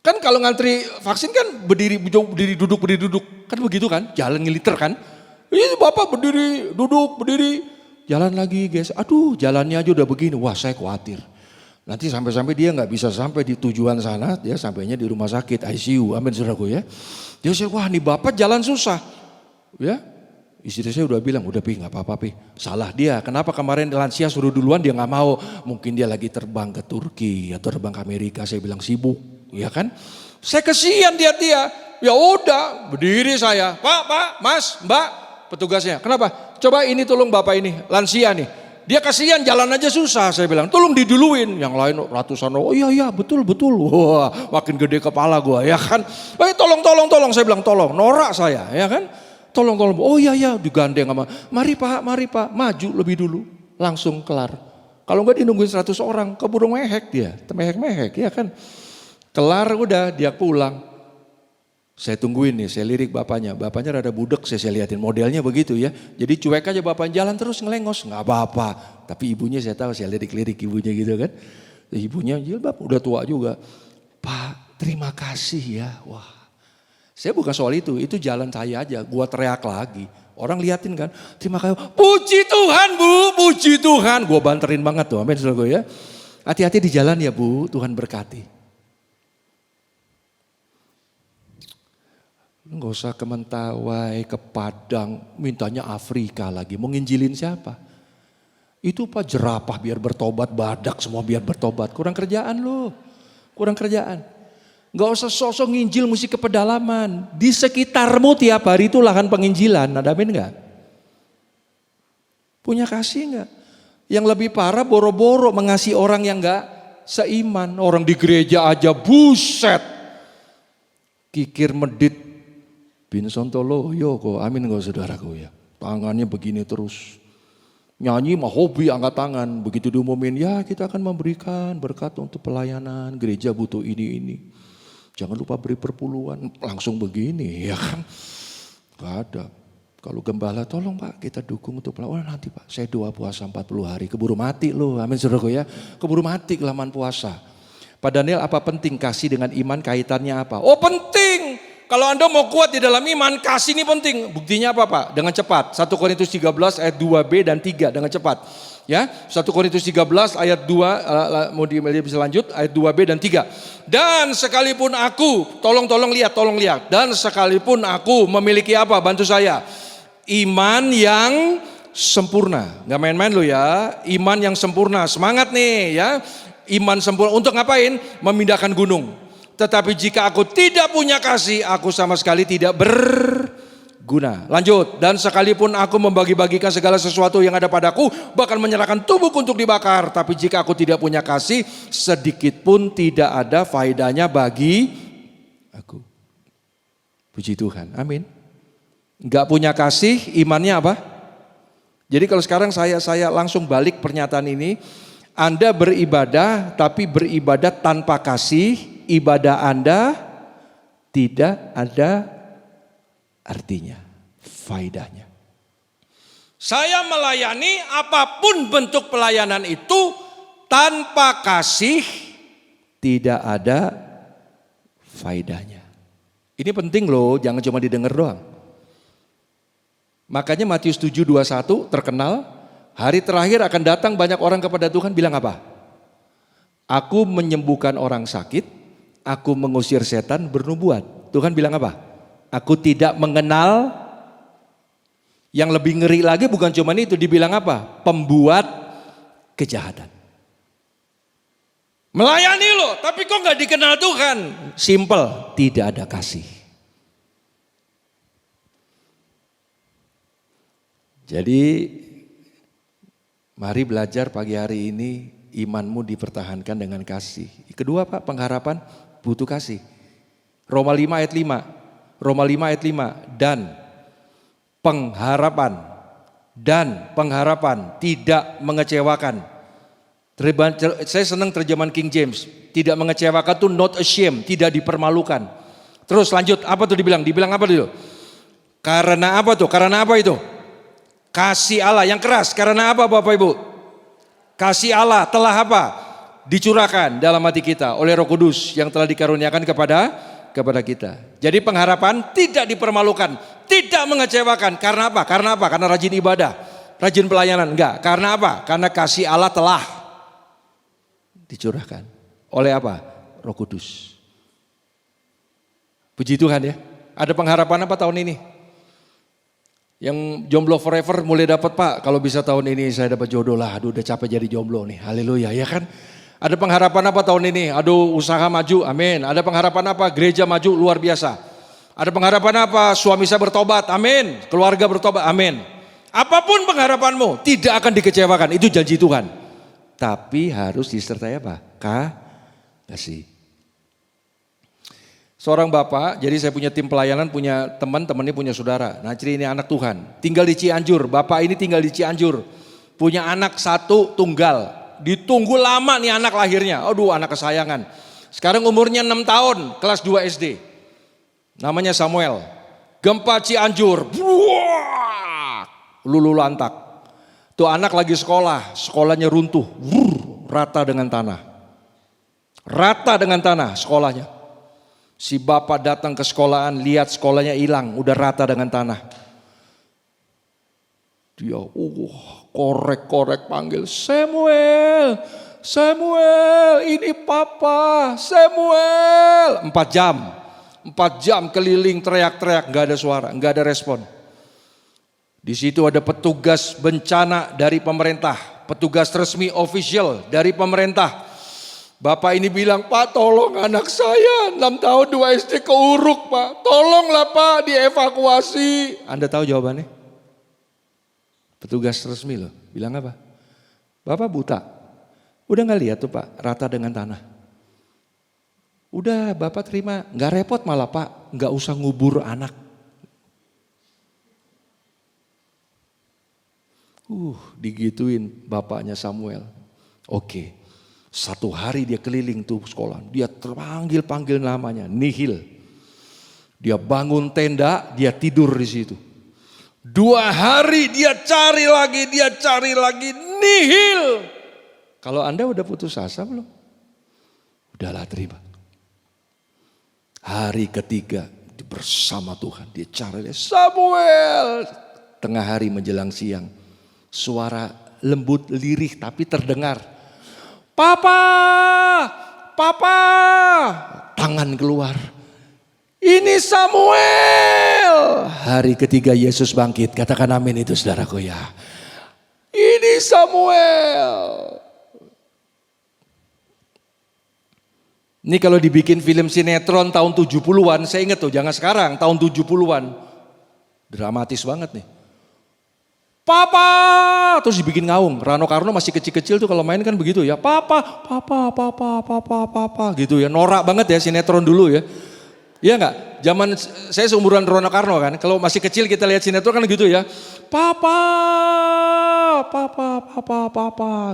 Kan kalau ngantri vaksin kan berdiri duduk. Kan begitu kan, jalan ngiliter kan. Ini bapak berdiri, duduk, berdiri. Jalan lagi guys, aduh jalannya aja udah begini, wah saya khawatir. Nanti sampai-sampai dia nggak bisa sampai di tujuan sana, dia sampainya di rumah sakit ICU, amin saudaraku ya. Dia saya wah nih bapak jalan susah, ya. Istri saya udah bilang, udah Pi nggak apa-apa Pi, salah dia. Kenapa kemarin lansia suruh duluan dia nggak mau? Mungkin dia lagi terbang ke Turki atau terbang ke Amerika. Saya bilang sibuk, ya kan? Saya kesian dia. Ya udah berdiri saya, Pak, Mas, Mbak, petugasnya. Kenapa? Coba ini tolong bapak ini lansia nih. Dia kasihan jalan aja susah, saya bilang tolong diduluin. Yang lain ratusan, oh iya betul. Wah makin gede kepala gua ya kan. Tolong, saya bilang tolong, norak saya ya kan. Tolong, oh iya digandeng sama, mari pak, maju lebih dulu, langsung kelar. Kalau enggak dinungguin 100 orang, keburu mehek dia, mehek ya kan. Kelar udah dia pulang. Saya tungguin nih, saya lirik bapaknya rada budek, saya liatin modelnya begitu ya. Jadi cuek aja bapaknya jalan terus ngelengos, nggak apa-apa. Tapi ibunya saya tahu, saya lirik ibunya gitu kan. Ibunya jilbab udah tua juga. Pak terima kasih ya, wah. Saya bukan soal itu jalan saya aja, gua teriak lagi. Orang liatin kan, terima kasih, puji Tuhan Bu, puji Tuhan. Gua banterin banget tuh, amin saudara gue ya. Hati-hati di jalan ya Bu, Tuhan berkati. Nggak usah ke Mentawai, ke Padang, mintanya Afrika lagi. Mau nginjilin siapa? Itu Pak jerapah biar bertobat, badak semua biar bertobat. Kurang kerjaan loh, kurang kerjaan. Nggak usah sosok nginjil mesti ke pedalaman. Di sekitarmu tiap hari itu lahan penginjilan, ada amin nggak? Punya kasih nggak? Yang lebih parah boro-boro mengasihi orang yang nggak seiman. Orang di gereja aja buset. Kikir medit. Bin Sontoloyo kok, amin kok saudaraku ya. Tangannya begini terus. Nyanyi mah hobi angkat tangan. Begitu diumumin ya kita akan memberikan berkat untuk pelayanan. Gereja butuh ini. Jangan lupa beri perpuluhan. Langsung begini ya kan. Gak ada. Kalau gembala tolong Pak kita dukung untuk pelayanan. Nanti Pak saya doa puasa 40 hari. Keburu mati loh, amin saudaraku ya. Keburu mati kelamaan puasa. Pak Daniel apa penting kasih dengan iman kaitannya apa? Oh penting. Kalau Anda mau kuat di dalam iman, kasih ini penting. Buktinya apa Pak? Dengan cepat. 1 Korintus 13 ayat 2b dan 3 dengan cepat. Ya, 1 Korintus 13 ayat 2, mau bisa lanjut, ayat 2b dan 3. Dan sekalipun aku, tolong lihat. Dan sekalipun aku memiliki apa? Bantu saya. Iman yang sempurna. Gak main-main lo ya. Iman yang sempurna. Semangat nih ya. Iman sempurna. Untuk ngapain? Memindahkan gunung. Tetapi jika aku tidak punya kasih, aku sama sekali tidak berguna. Lanjut, dan sekalipun aku membagi-bagikan segala sesuatu yang ada padaku, bahkan menyerahkan tubuhku untuk dibakar. Tapi jika aku tidak punya kasih, sedikit pun tidak ada faedahnya bagi aku. Puji Tuhan, amin. Gak punya kasih, imannya apa? Jadi kalau sekarang saya langsung balik pernyataan ini. Anda beribadah, tapi beribadah tanpa kasih. Ibadah Anda tidak ada artinya, faedahnya. Saya melayani apapun bentuk pelayanan itu tanpa kasih tidak ada faedahnya. Ini penting loh, jangan cuma didengar doang. Makanya Matius 7:21 terkenal, hari terakhir akan datang banyak orang kepada Tuhan bilang apa? Aku menyembuhkan orang sakit. Aku mengusir setan bernubuat. Tuhan bilang apa? Aku tidak mengenal. Yang lebih ngeri lagi bukan cuma itu. Dibilang apa? Pembuat kejahatan. Melayani loh, tapi kok gak dikenal Tuhan? Simple, tidak ada kasih. Jadi mari belajar pagi hari ini imanmu dipertahankan dengan kasih. Kedua Pak, pengharapan butuh kasih. Roma 5 ayat 5. Dan pengharapan tidak mengecewakan. Saya senang terjemahan King James. Tidak mengecewakan itu not ashamed, tidak dipermalukan. Terus lanjut, apa tuh dibilang? Dibilang apa dulu? Karena apa tuh? Karena apa itu? Kasih Allah yang keras. Karena apa Bapak Ibu? Kasih Allah telah apa? Dicurahkan dalam hati kita oleh Roh Kudus yang telah dikaruniakan kepada kita. Jadi pengharapan tidak dipermalukan, tidak mengecewakan. Karena apa? Karena apa? Karena rajin ibadah, rajin pelayanan. Enggak. Karena apa? Karena kasih Allah telah dicurahkan oleh apa? Roh Kudus. Puji Tuhan ya. Ada pengharapan apa tahun ini? Yang jomblo forever mulai dapat Pak. Kalau bisa tahun ini saya dapat jodoh lah. Aduh udah capek jadi jomblo nih. Haleluya ya kan. Ada pengharapan apa tahun ini? Aduh usaha maju. Amin. Ada pengharapan apa? Gereja maju luar biasa. Ada pengharapan apa? Suami saya bertobat. Amin. Keluarga bertobat. Amin. Apapun pengharapanmu tidak akan dikecewakan. Itu janji Tuhan. Tapi harus disertai apa? Kasih. Seorang bapak, jadi saya punya tim pelayanan, punya teman-temannya punya saudara. Nah ini anak Tuhan, tinggal di Cianjur. Bapak ini tinggal di Cianjur, punya anak satu tunggal. Ditunggu lama nih anak lahirnya, aduh anak kesayangan. Sekarang umurnya 6 tahun, kelas 2 SD. Namanya Samuel. Gempa Cianjur, lulu lantak. Tuh anak lagi sekolah, sekolahnya runtuh, rata dengan tanah. Rata dengan tanah sekolahnya. Si bapak datang ke sekolahan, lihat sekolahnya hilang, udah rata dengan tanah. Dia korek-korek panggil, Samuel, Samuel, ini papa, Samuel. 4 jam keliling teriak-teriak, gak ada suara, gak ada respon. Di situ ada petugas bencana dari pemerintah, petugas resmi official dari pemerintah. Bapak ini bilang, Pak tolong anak saya 6 tahun 2 SD keuruk Pak. Tolonglah Pak dievakuasi. Anda tahu jawabannya? Petugas resmi loh. Bilang apa? Bapak buta. Udah gak lihat tuh Pak rata dengan tanah. Udah Bapak terima. Gak repot malah Pak. Gak usah ngubur anak. Digituin bapaknya Samuel. Oke. Satu hari dia keliling tuh sekolah, dia terpanggil namanya, nihil. Dia bangun tenda, dia tidur di situ. 2 hari dia cari lagi, nihil. Kalau Anda udah putus asa belum? Udahlah terima. Hari ketiga bersama Tuhan, dia cari Samuel. Tengah hari menjelang siang, suara lembut lirih tapi terdengar. Papa, Papa, tangan keluar. Ini Samuel. Hari ketiga Yesus bangkit. Katakan amin itu saudaraku ya. Ini Samuel. Ini kalau dibikin film sinetron tahun 70-an, saya ingat tuh jangan sekarang, tahun 70-an. Dramatis banget nih. Papa, terus dibikin ngaung. Rano Karno masih kecil-kecil tuh kalau main kan begitu ya. Papa gitu ya. Norak banget ya sinetron dulu ya. Iya enggak? Zaman saya seumuran Rano Karno kan. Kalau masih kecil kita lihat sinetron kan gitu ya. Papa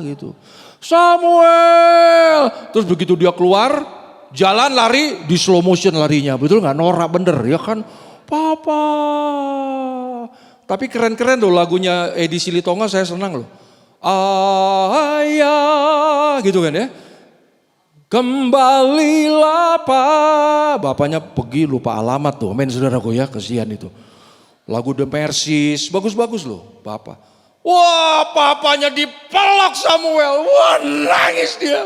gitu. Samuel. Terus begitu dia keluar, jalan lari di slow motion larinya. Betul enggak? Norak bener ya kan. Papa. Tapi keren-keren loh lagunya Edi Silitonga, saya senang loh. Ayah gitu kan ya. Kembalilah Pak. Bapaknya pergi lupa alamat tuh. Amin saudaraku ya, kesian itu. Lagu The Mercies, bagus-bagus loh Bapak. Wah papanya dipelok Samuel. Wah nangis dia.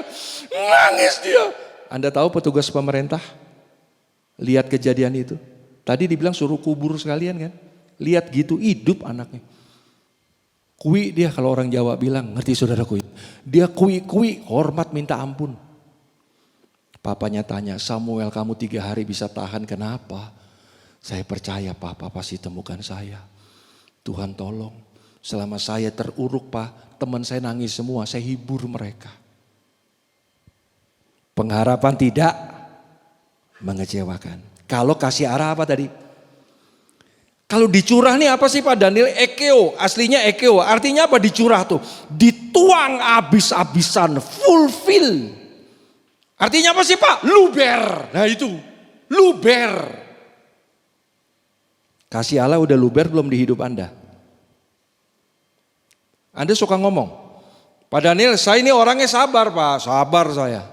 Anda tahu petugas pemerintah lihat kejadian itu. Tadi dibilang suruh kubur sekalian kan. Lihat gitu hidup anaknya. Kui dia kalau orang Jawa bilang, ngerti saudaraku? Dia kui hormat minta ampun. Papanya tanya, Samuel kamu 3 hari bisa tahan kenapa? Saya percaya Papa pasti temukan saya. Tuhan tolong. Selama saya teruruk Pak, teman saya nangis semua, saya hibur mereka. Pengharapan tidak mengecewakan. Kalau kasih arah apa tadi? Kalau dicurah nih apa sih Pak Daniel? Ekeo, aslinya ekeo. Artinya apa dicurah tuh? Dituang abis-abisan, fulfill. Artinya apa sih Pak? Luber. Nah itu. luber. Kasih Allah udah luber belum di hidup Anda? Anda suka ngomong, Pak Daniel, saya ini orangnya sabar Pak, sabar saya.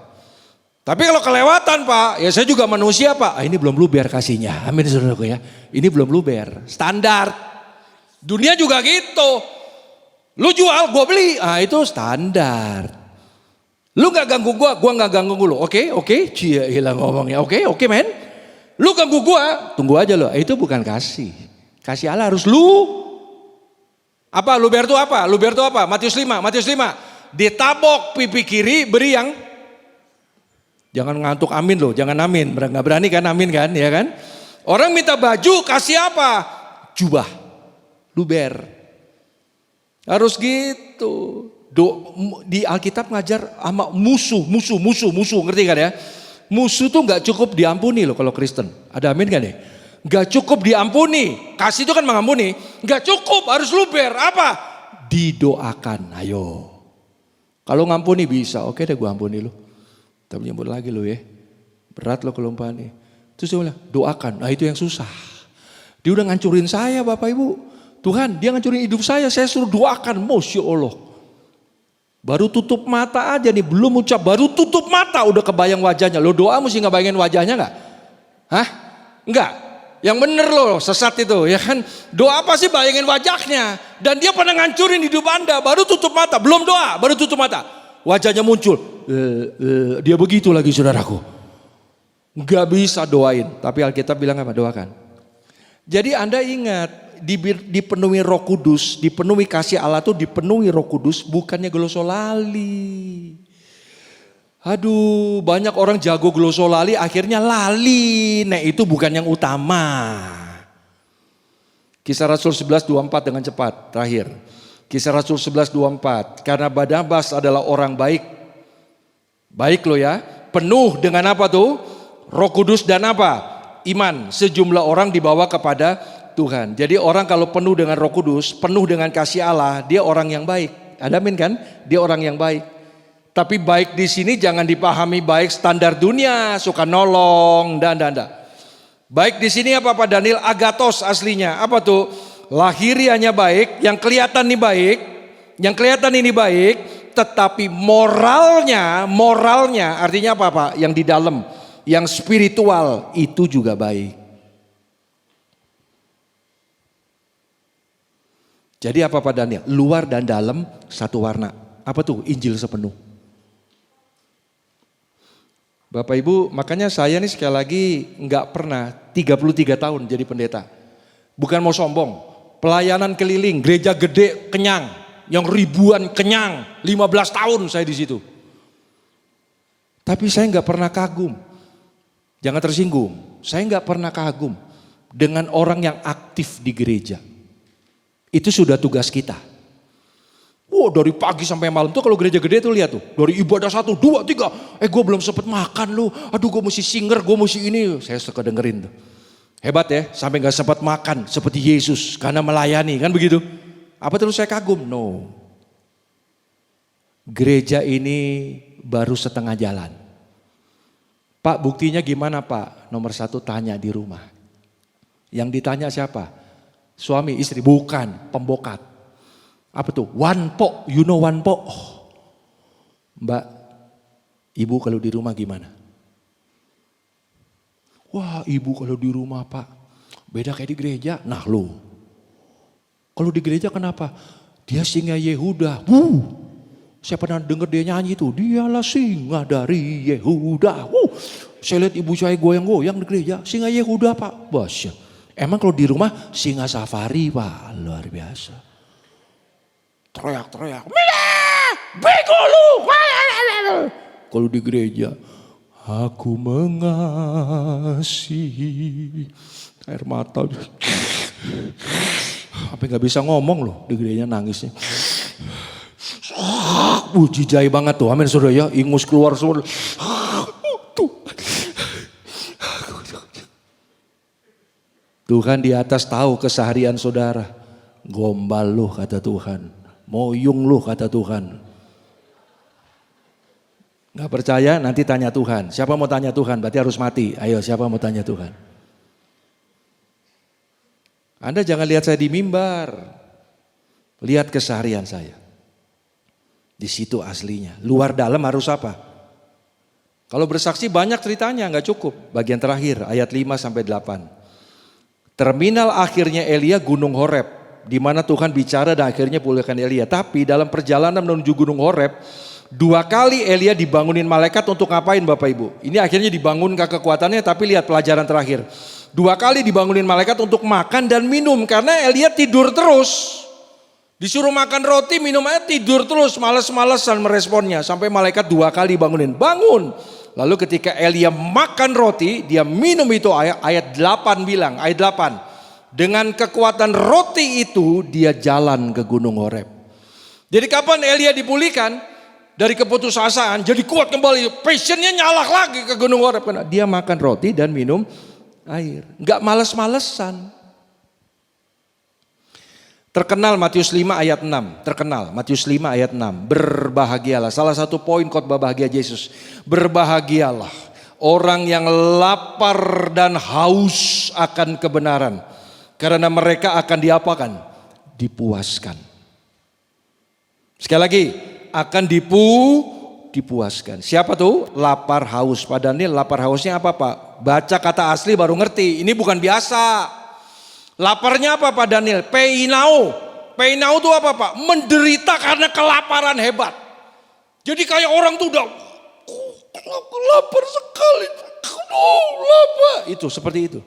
Tapi kalau kelewatan Pak, ya saya juga manusia Pak. Ini belum luber kasihnya, amin saudaraku ya. Ini belum luber, standar. Dunia juga gitu. Lu jual, gue beli, itu standar. Lu gak ganggu gue gak ganggu lu. Oke, cia hilang ngomongnya. Oke men. Lu ganggu gue, tunggu aja lo. Itu bukan kasih. Kasih Allah harus lu. Apa luber itu apa? Luber itu apa? Matius 5. Ditabok pipi kiri, beri yang. Jangan ngantuk amin loh, jangan amin. Gak berani kan amin kan, ya kan? Orang minta baju, kasih apa? Jubah. Luber. Harus gitu. Di Alkitab ngajar sama musuh, ngerti kan ya? Musuh tuh gak cukup diampuni loh kalau Kristen. Ada amin kan ya? Gak cukup diampuni, kasih itu kan mengampuni. Gak cukup, harus luber. Apa? Didoakan, ayo. Kalau ngampuni bisa, oke deh gue ampuni lu. Tapi nyebut lagi lu ya. Berat lo kelumpahan nih. Terus dia bilang, doakan. Nah itu yang susah. Dia udah ngancurin saya Bapak Ibu. Tuhan dia ngancurin hidup saya suruh doakan. Masya Allah. Baru tutup mata aja nih, belum ucap, baru tutup mata udah kebayang wajahnya. Lo doa mesti ngebayangin wajahnya gak? Hah? Enggak. Yang bener loh, sesat itu ya kan. Doa apa sih bayangin wajahnya. Dan dia pernah ngancurin hidup Anda. Baru tutup mata, belum doa, baru tutup mata. Wajahnya muncul. Dia begitu lagi saudaraku. Gak bisa doain. Tapi Alkitab bilang apa? Doakan. Jadi Anda ingat, dipenuhi Roh Kudus, dipenuhi kasih Allah tuh dipenuhi Roh Kudus, bukannya glosolali. Aduh, banyak orang jago glosolali akhirnya lali. Nah, itu bukan yang utama. Kisah Rasul 11:24 dengan cepat, terakhir. Kisah Rasul 11:24, karena Barnabas adalah orang baik. Baik loh ya, penuh dengan apa tuh? Roh Kudus dan apa? Iman. Sejumlah orang dibawa kepada Tuhan. Jadi orang kalau penuh dengan Roh Kudus, penuh dengan kasih Allah, dia orang yang baik. Ada amin kan? Dia orang yang baik. Tapi baik di sini jangan dipahami baik standar dunia, suka nolong dan. Baik di sini apa Pak Daniel? Agatos aslinya. Apa tuh? Lahiriahnya baik, yang kelihatan nih baik, yang kelihatan ini baik, tetapi moralnya artinya apa Pak? Yang di dalam, yang spiritual itu juga baik. Jadi apa Pak Daniel? Luar dan dalam satu warna. Apa tuh? Injil sepenuh. Bapak Ibu, makanya saya nih sekali lagi nggak pernah 33 tahun jadi pendeta. Bukan mau sombong, pelayanan keliling, gereja gede kenyang, yang ribuan kenyang, 15 tahun saya di situ. Tapi saya nggak pernah kagum, jangan tersinggung, saya nggak pernah kagum dengan orang yang aktif di gereja. Itu sudah tugas kita. Wow, dari pagi sampai malam tuh kalau gereja gede tuh lihat tuh. Dari ibadah 1, 2, 3. Gue belum sempet makan lu. Aduh gue mesti singer, gue mesti ini. Saya suka dengerin tuh. Hebat ya, sampai gak sempat makan seperti Yesus. Karena melayani, kan begitu. Apa terus saya kagum? No. Gereja ini baru setengah jalan. Pak buktinya gimana Pak? Nomor 1 tanya di rumah. Yang ditanya siapa? Suami, istri, bukan, pembokat. Apa tuh? One pot, you know one pot. Oh. Mbak, ibu kalau di rumah gimana? Wah ibu kalau di rumah Pak, beda kayak di gereja. Nah lo, kalau di gereja kenapa? Dia singa Yehuda. Saya pernah dengar dia nyanyi itu. Dialah singa dari Yehuda. Saya lihat ibu saya goyang-goyang di gereja. Singa Yehuda Pak. Basya. Emang kalau di rumah singa safari Pak. Luar biasa. Teriak-teriak. Bego lu. Kalau di gereja. Aku mengasihi. Air mata. Sampai gak bisa ngomong loh. Di gereja nangisnya. Jijai banget tuh. Amin saudara ya. Ingus keluar semua. Tuhan di atas tahu keseharian saudara. Gombal lu kata Tuhan. Moyung lu kata Tuhan. Nggak percaya nanti tanya Tuhan. Siapa mau tanya Tuhan berarti harus mati. Ayo siapa mau tanya Tuhan. Anda jangan lihat saya di mimbar. Lihat keseharian saya. Di situ aslinya. Luar dalam harus apa? Kalau bersaksi banyak ceritanya nggak cukup. Bagian terakhir ayat 5 sampai 8. Terminal akhirnya Elia Gunung Horeb. Di mana Tuhan bicara dan akhirnya pulihkan Elia. Tapi dalam perjalanan menuju Gunung Horeb. 2 kali Elia dibangunin malaikat untuk ngapain Bapak Ibu? Ini akhirnya dibangun ke kekuatannya tapi lihat pelajaran terakhir. 2 kali dibangunin malaikat untuk makan dan minum karena Elia tidur terus. Disuruh makan roti minum aja tidur terus males-malesan meresponnya. Sampai malaikat 2 kali bangunin, bangun. Lalu ketika Elia makan roti dia minum itu ayat 8 bilang, ayat 8. Dengan kekuatan roti itu dia jalan ke Gunung Horeb. Jadi kapan Elia dipulihkan? Dari keputusasaan jadi kuat kembali, passionnya nyala lagi ke Gunung Horeb karena dia makan roti dan minum air, nggak males-malesan. Terkenal Matius 5 ayat 6, terkenal Matius 5 ayat 6, berbahagialah, salah satu poin khotbah bahagia Yesus, berbahagialah orang yang lapar dan haus akan kebenaran, karena mereka akan diapakan? Dipuaskan. Sekali lagi. Akan dipuaskan. Siapa tuh? Lapar haus. Pak Daniel lapar hausnya apa Pak? Baca kata asli baru ngerti. Ini bukan biasa. Laparnya apa Pak Daniel? Peinao. Peinao itu apa Pak? Menderita karena kelaparan hebat. Jadi kayak orang tuh udah lapar sekali. Lapar. Itu seperti itu.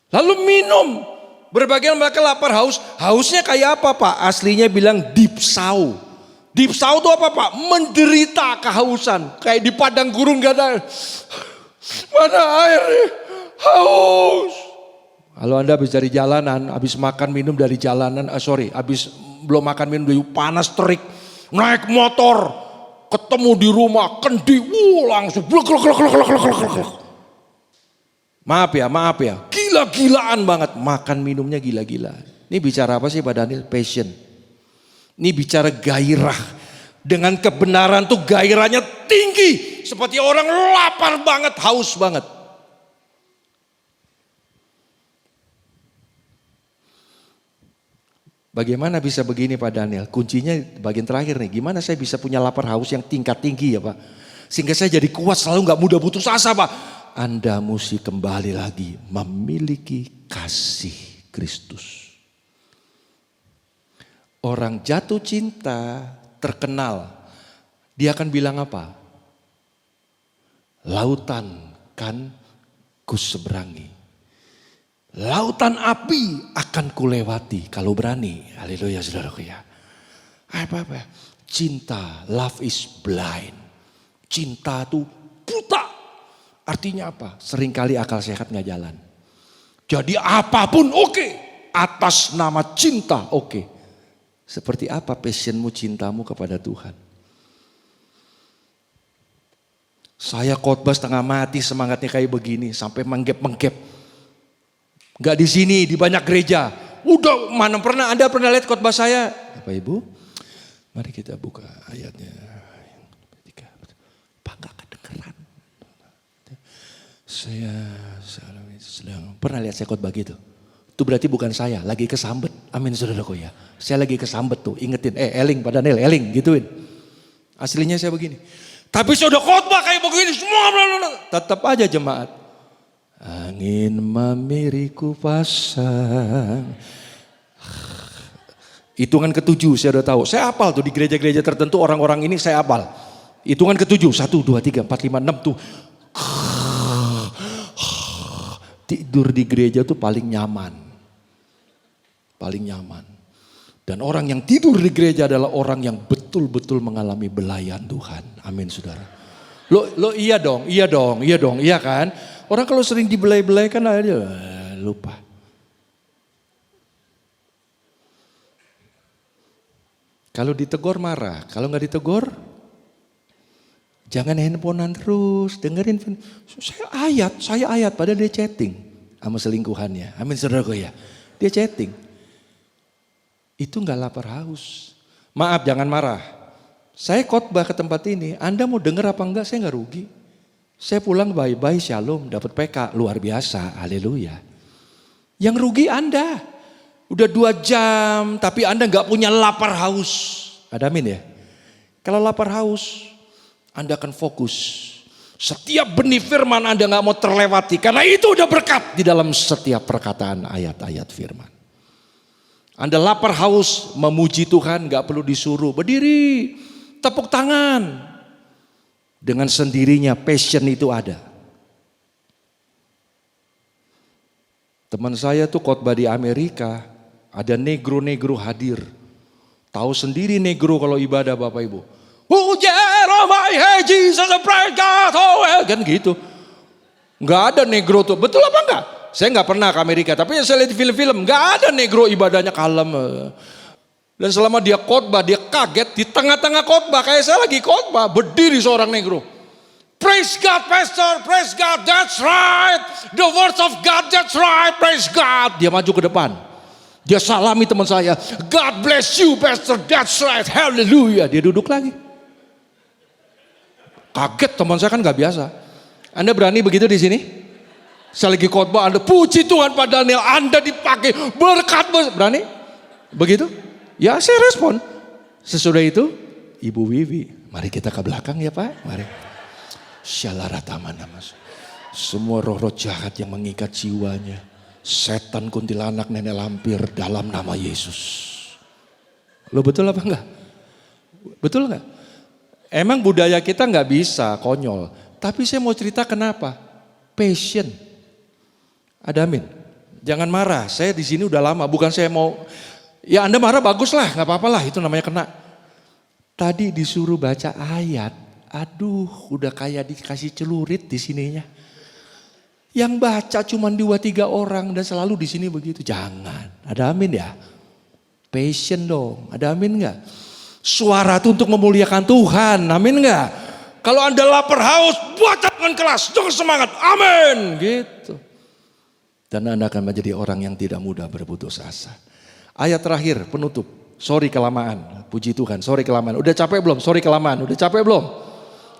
Lalu minum. Berbagai mereka lapar haus. Hausnya kayak apa Pak? Aslinya bilang dipsau. Dipsau itu apa Pak? Menderita kehausan. Kayak di padang gurun gak ada. Mana air nih? Haus. Kalau Anda habis dari jalanan, habis makan minum dari jalanan, habis belum makan minum dari panas terik. Naik motor, ketemu di rumah, kendi, langsung. Maaf ya. Gila-gilaan banget. Makan minumnya gila-gilaan. Ini bicara apa sih Pak Daniel? Passion. Ini bicara gairah. Dengan kebenaran tuh gairahnya tinggi. Seperti orang lapar banget, haus banget. Bagaimana bisa begini Pak Daniel? Kuncinya bagian terakhir nih. Gimana saya bisa punya lapar haus yang tingkat tinggi ya Pak? Sehingga saya jadi kuat selalu gak mudah putus asa Pak. Anda mesti kembali lagi memiliki kasih Kristus. Orang jatuh cinta terkenal. Dia akan bilang apa? Lautan kan kuseberangi. Lautan api akan kulewati kalau berani. Haleluya saudaraku ya. Apa? Cinta, love is blind. Cinta itu buta. Artinya apa? Seringkali akal sehat gak jalan. Jadi apapun oke. Atas nama cinta oke. Seperti apa passionmu, cintamu kepada Tuhan? Saya khotbah setengah mati semangatnya kayak begini. Sampai menggep-menggep. Gak di sini, di banyak gereja. Udah mana Anda pernah lihat khotbah saya? Bapak Ibu, mari kita buka ayatnya. Pak gak kedengeran. Saya sedang pernah lihat saya khotbah gitu. Itu berarti bukan saya, lagi kesambet. Amin saudaraku ya. Saya lagi kesambet tuh, ingetin. Eling Pak Daniel, eling gituin. Aslinya saya begini. Tapi saya udah khotbah kayak begini semua. Tetap aja jemaat. Angin memiriku pasang. Hitungan ke-7 saya udah tahu. Saya hafal tuh di gereja-gereja tertentu orang-orang ini saya hafal. Hitungan ke-7, 1, 2, 3, 4, 5, 6 tuh. Tidur di gereja tuh paling nyaman. Paling nyaman. Dan orang yang tidur di gereja adalah orang yang betul-betul mengalami belayan Tuhan. Amin saudara. Lo iya dong, iya kan? Orang kalau sering dibelai-belai kan aja lupa. Kalau ditegur marah, kalau nggak ditegur jangan handphonean terus, dengerin. Saya ayat, padahal dia chatting sama selingkuhannya. Amin saudaraku ya. Dia chatting. Itu nggak lapar haus. Maaf jangan marah. Saya khotbah ke tempat ini, Anda mau dengar apa enggak, saya enggak rugi. Saya pulang bye-bye, shalom, dapat PK, luar biasa, haleluya. Yang rugi Anda, udah 2 jam tapi Anda enggak punya lapar haus. Ada amin ya? Kalau lapar haus, Anda akan fokus. Setiap benih firman Anda enggak mau terlewati, karena itu udah berkat di dalam setiap perkataan ayat-ayat firman. Anda lapar haus memuji Tuhan, enggak perlu disuruh, berdiri. Tepuk tangan. Dengan sendirinya passion itu ada. Teman saya tuh khotbah di Amerika, ada negro-negro hadir. Tahu sendiri negro kalau ibadah Bapak Ibu. Oh Jeremiah, hey Jesus, praise God, oh kan gitu. Nggak ada negro tuh, betul apa enggak? Saya nggak pernah ke Amerika, tapi saya lihat di film-film, nggak ada negro ibadahnya kalem. Dan selama dia khotbah, dia kaget di tengah-tengah khotbah. Kayak saya lagi khotbah, berdiri seorang negro. Praise God, Pastor, praise God, that's right. The words of God, that's right, praise God. Dia maju ke depan. Dia salami teman saya. God bless you, Pastor, that's right, hallelujah. Dia duduk lagi. Kaget, teman saya kan gak biasa. Anda berani begitu di sini? Saya lagi khotbah, Anda puji Tuhan Pak Daniel, Anda dipakai berkat, berani? Begitu? Ya saya respon. Sesudah itu Ibu Wiwi, mari kita ke belakang ya Pak, mari. Syalaratama mas. Semua roh-roh jahat yang mengikat jiwanya, setan kuntilanak nenek lampir dalam nama Yesus. Lo betul apa enggak? Betul enggak? Emang budaya kita enggak bisa konyol, tapi saya mau cerita kenapa? Passion. Ada amin. Jangan marah, saya di sini udah lama, bukan saya mau. Ya Anda marah bagus lah, gak apa-apa lah, itu namanya kena. Tadi disuruh baca ayat, aduh udah kayak dikasih celurit di sininya. Yang baca cuma 2-3 orang dan selalu di sini begitu, jangan. Ada amin ya? Passion dong, ada amin gak? Suara itu untuk memuliakan Tuhan, amin gak? Kalau Anda lapar haus, baca dengan keras, dengan semangat, amin gitu. Dan Anda akan menjadi orang yang tidak mudah berputus asa. Ayat terakhir penutup, sorry kelamaan, puji Tuhan, sorry kelamaan. Udah capek belum? Sorry kelamaan, udah capek belum?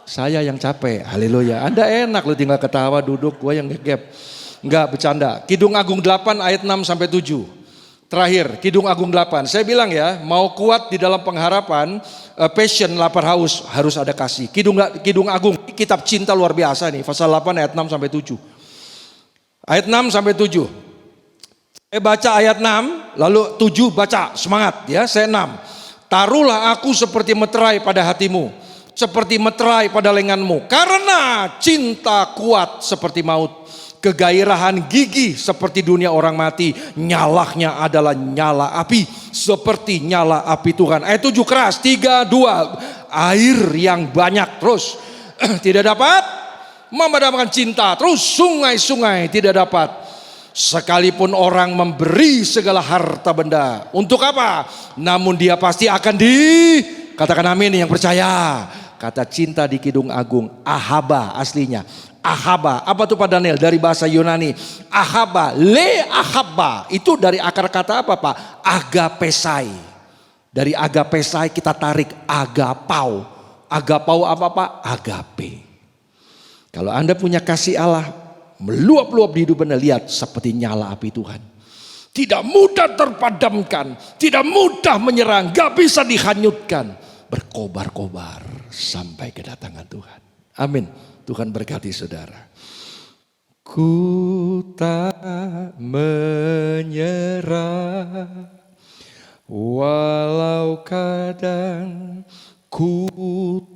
Saya yang capek, haleluya. Anda enak lu tinggal ketawa duduk, gue yang ngegap. Enggak, bercanda. Kidung Agung 8 ayat 6-7. Terakhir, Kidung Agung 8. Saya bilang ya, mau kuat di dalam pengharapan, passion, lapar haus, harus ada kasih. Kidung Agung, kitab cinta luar biasa nih, pasal 8 ayat 6-7. Ayat 6-7. Saya baca ayat 6, lalu 7 baca, semangat ya, saya 6. Taruhlah aku seperti meterai pada hatimu, seperti meterai pada lenganmu. Karena cinta kuat seperti maut, kegairahan gigih seperti dunia orang mati. Nyalahnya adalah nyala api, seperti nyala api Tuhan. Ayat 7 keras, 3, 2. Air yang banyak terus tidak dapat memadamkan cinta. Terus sungai-sungai tidak dapat. Sekalipun orang memberi segala harta benda. Untuk apa? Namun dia pasti akan katakan amin yang percaya. Kata cinta di Kidung Agung, ahaba aslinya. Ahaba, apa tuh Pak Daniel? Dari bahasa Yunani. Ahaba, le ahaba. Itu dari akar kata apa Pak? Agapesai. Dari agapesai kita tarik agapau. Agapau apa Pak? Agape. Kalau Anda punya kasih Allah, meluap-luap di hidup Anda, lihat seperti nyala api Tuhan. Tidak mudah terpadamkan, tidak mudah menyerang, gak bisa dihanyutkan. Berkobar-kobar sampai kedatangan Tuhan. Amin. Tuhan berkati saudara. Ku tak menyerah, walau kadang ku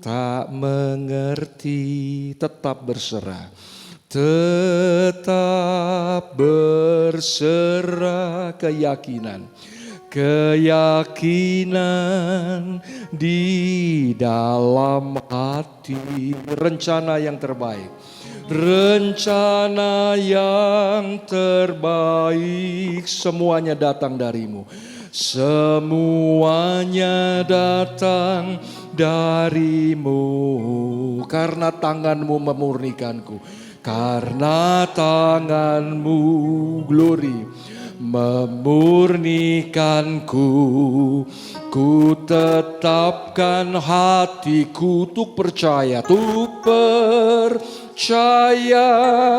tak mengerti, tetap berserah. Tetap berserah, keyakinan di dalam hati. Rencana yang terbaik, rencana yang terbaik, semuanya datang darimu. Semuanya datang darimu, karena tanganmu memurnikanku. Karena tanganmu, glory, memurnikanku. Ku tetapkan hatiku untuk percaya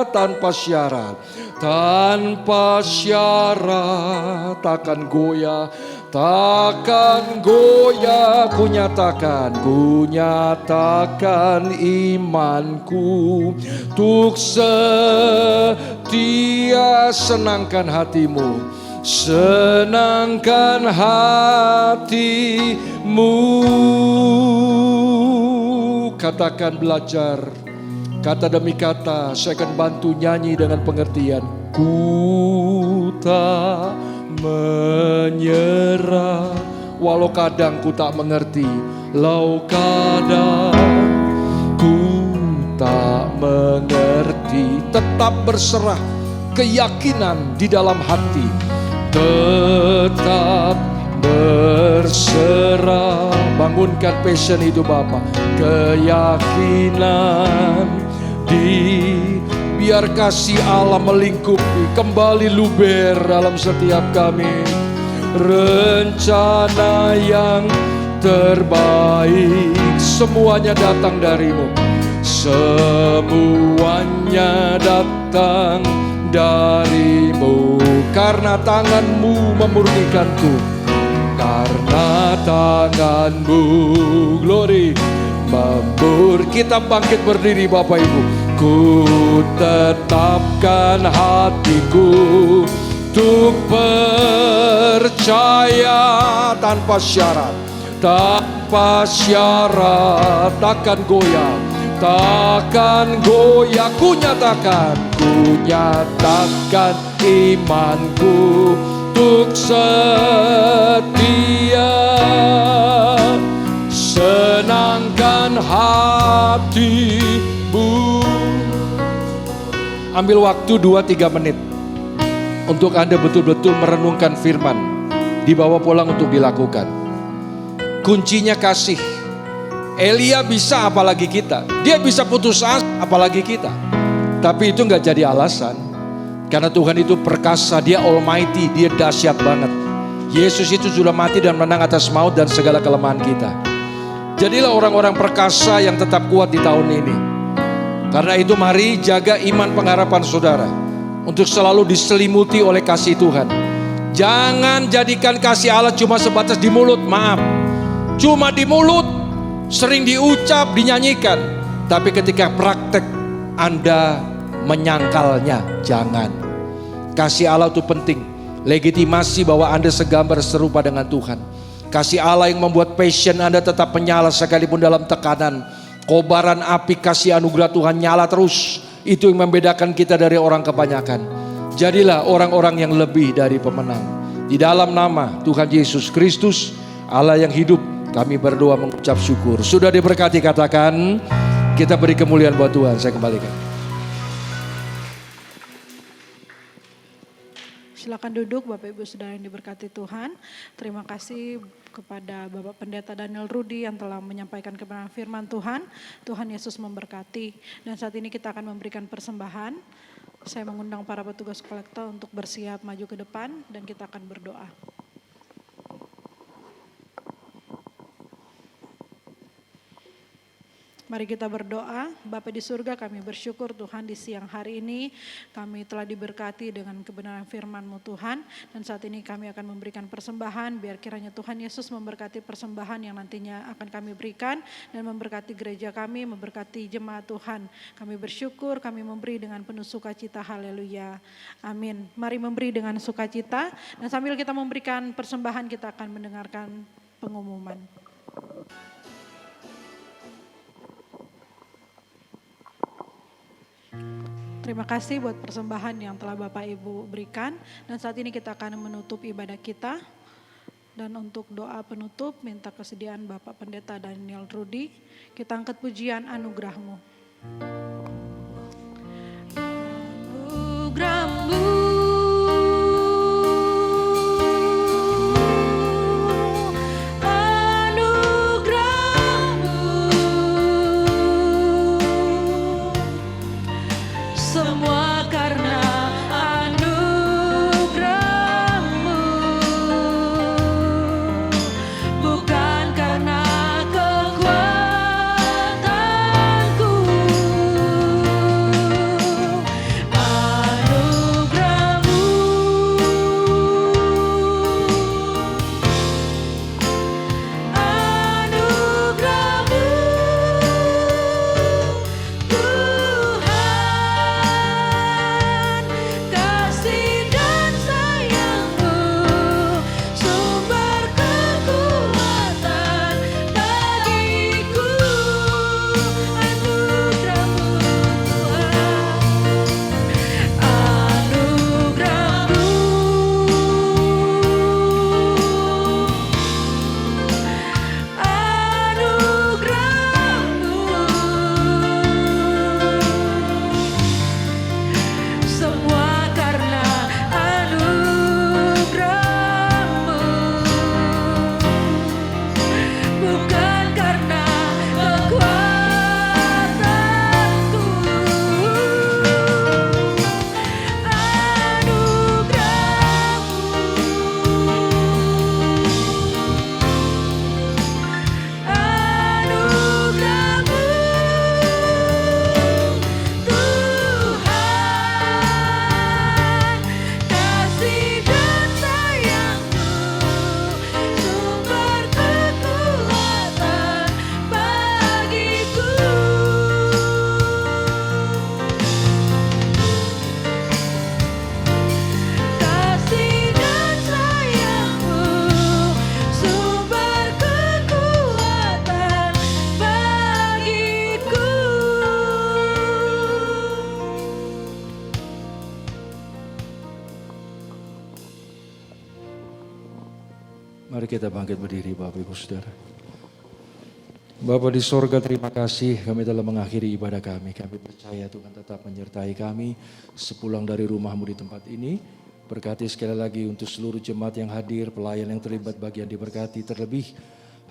tanpa syarat. Tanpa syarat takkan goyah, ku nyatakan imanku untuk setia. Senangkan hatimu, senangkan hatimu. Katakan belajar, kata demi kata, saya akan bantu nyanyi dengan pengertian. Ku tak menyerah, walau kadang ku tak mengerti, walau kadang ku tak mengerti. Tetap berserah, keyakinan di dalam hati. Tetap berserah, bangunkan passion itu Bapak. Keyakinan biar kasih Allah melingkupi, kembali luber dalam setiap kami. Rencana yang terbaik semuanya datang darimu, semuanya datang darimu. Karena tanganmu memurnikanku, karena tanganmu, glory, kita bangkit berdiri Bapak Ibu. Ku tetapkan hatiku untuk percaya tanpa syarat. Tanpa syarat takkan goyah, ku nyatakan imanku untuk setia. Senangkan hatimu. Ambil waktu 2-3 menit untuk Anda betul-betul merenungkan firman, dibawa pulang untuk dilakukan. Kuncinya kasih. Elia bisa, apalagi kita. Dia bisa putus asa, apalagi kita. Tapi itu gak jadi alasan. Karena Tuhan itu perkasa, Dia almighty, Dia dahsyat banget. Yesus itu sudah mati dan menang atas maut dan segala kelemahan kita. Jadilah orang-orang perkasa yang tetap kuat di tahun ini. Karena itu mari jaga iman pengharapan saudara untuk selalu diselimuti oleh kasih Tuhan. Jangan jadikan kasih Allah cuma sebatas di mulut, maaf. Cuma di mulut, sering diucap, dinyanyikan. Tapi ketika praktek Anda menyangkalnya, jangan. Kasih Allah itu penting. Legitimasi bahwa Anda segambar serupa dengan Tuhan. Kasih Allah yang membuat passion Anda tetap menyala sekalipun dalam tekanan. Kobaran api kasih anugerah Tuhan nyala terus. Itu yang membedakan kita dari orang kebanyakan. Jadilah orang-orang yang lebih dari pemenang. Di dalam nama Tuhan Yesus Kristus, Allah yang hidup, kami berdoa mengucap syukur. Sudah diberkati, katakan, kita beri kemuliaan buat Tuhan. Saya kembalikan. Silakan duduk Bapak Ibu Saudara yang diberkati Tuhan. Terima kasih kepada Bapak Pendeta Daniel Rudi yang telah menyampaikan kebenaran firman Tuhan. Tuhan Yesus memberkati. Dan saat ini kita akan memberikan persembahan. Saya mengundang para petugas kolektor untuk bersiap maju ke depan dan kita akan berdoa. Mari kita berdoa. Bapa di surga, kami bersyukur Tuhan di siang hari ini kami telah diberkati dengan kebenaran firman-Mu Tuhan. Dan saat ini kami akan memberikan persembahan, biar kiranya Tuhan Yesus memberkati persembahan yang nantinya akan kami berikan. Dan memberkati gereja kami, memberkati jemaat Tuhan. Kami bersyukur, kami memberi dengan penuh sukacita, haleluya. Amin. Mari memberi dengan sukacita. Dan sambil kita memberikan persembahan, kita akan mendengarkan pengumuman. Terima kasih buat persembahan yang telah Bapak Ibu berikan. Dan saat ini kita akan menutup ibadah kita. Dan untuk doa penutup, minta kesediaan Bapak Pendeta Daniel Rudi. Kita angkat pujian anugerah-Mu. Anugerah-Mu. Semua karena anugerah. Mari kita bangkit berdiri Bapak Ibu Saudara. Bapa di sorga, terima kasih kami telah mengakhiri ibadah kami. Kami percaya Tuhan tetap menyertai kami sepulang dari rumah-Mu di tempat ini. Berkati sekali lagi untuk seluruh jemaat yang hadir, pelayan yang terlibat bagian diberkati, terlebih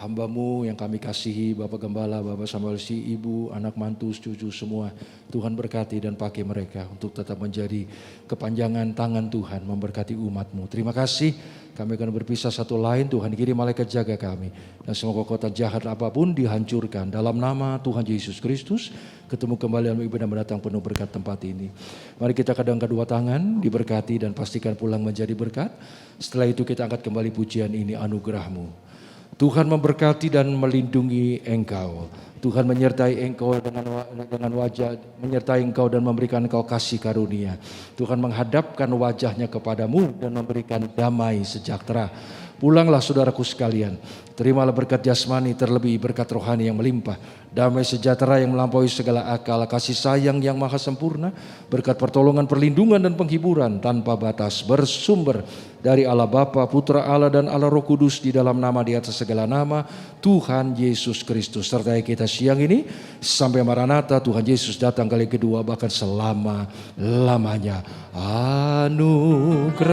hamba-Mu yang kami kasihi, Bapak Gembala, Bapak Samuel, si ibu, anak mantu, cucu semua. Tuhan berkati dan pakai mereka untuk tetap menjadi kepanjangan tangan Tuhan memberkati umat-Mu. Terima kasih, kami akan berpisah satu lain, Tuhan kirim malaikat jaga kami. Dan semoga kota jahat apapun dihancurkan. Dalam nama Tuhan Yesus Kristus, ketemu kembali dalam ibadah mendatang penuh berkat tempat ini. Mari kita kadang kedua tangan, diberkati dan pastikan pulang menjadi berkat. Setelah itu kita angkat kembali pujian ini, anugerah-Mu. Tuhan memberkati dan melindungi engkau. Tuhan menyertai engkau dengan wajah, menyertai engkau dan memberikan engkau kasih karunia. Tuhan menghadapkan wajahnya kepadamu dan memberikan damai sejahtera. Pulanglah saudaraku sekalian, terimalah berkat jasmani terlebih berkat rohani yang melimpah. Damai sejahtera yang melampaui segala akal, kasih sayang yang maha sempurna, berkat pertolongan, perlindungan dan penghiburan tanpa batas bersumber dari Allah Bapa, Putra Allah dan Allah Roh Kudus di dalam nama di atas segala nama, Tuhan Yesus Kristus. Sertai kita siang ini sampai Maranatha, Tuhan Yesus datang kali kedua bahkan selama-lamanya. Anugerah-Mu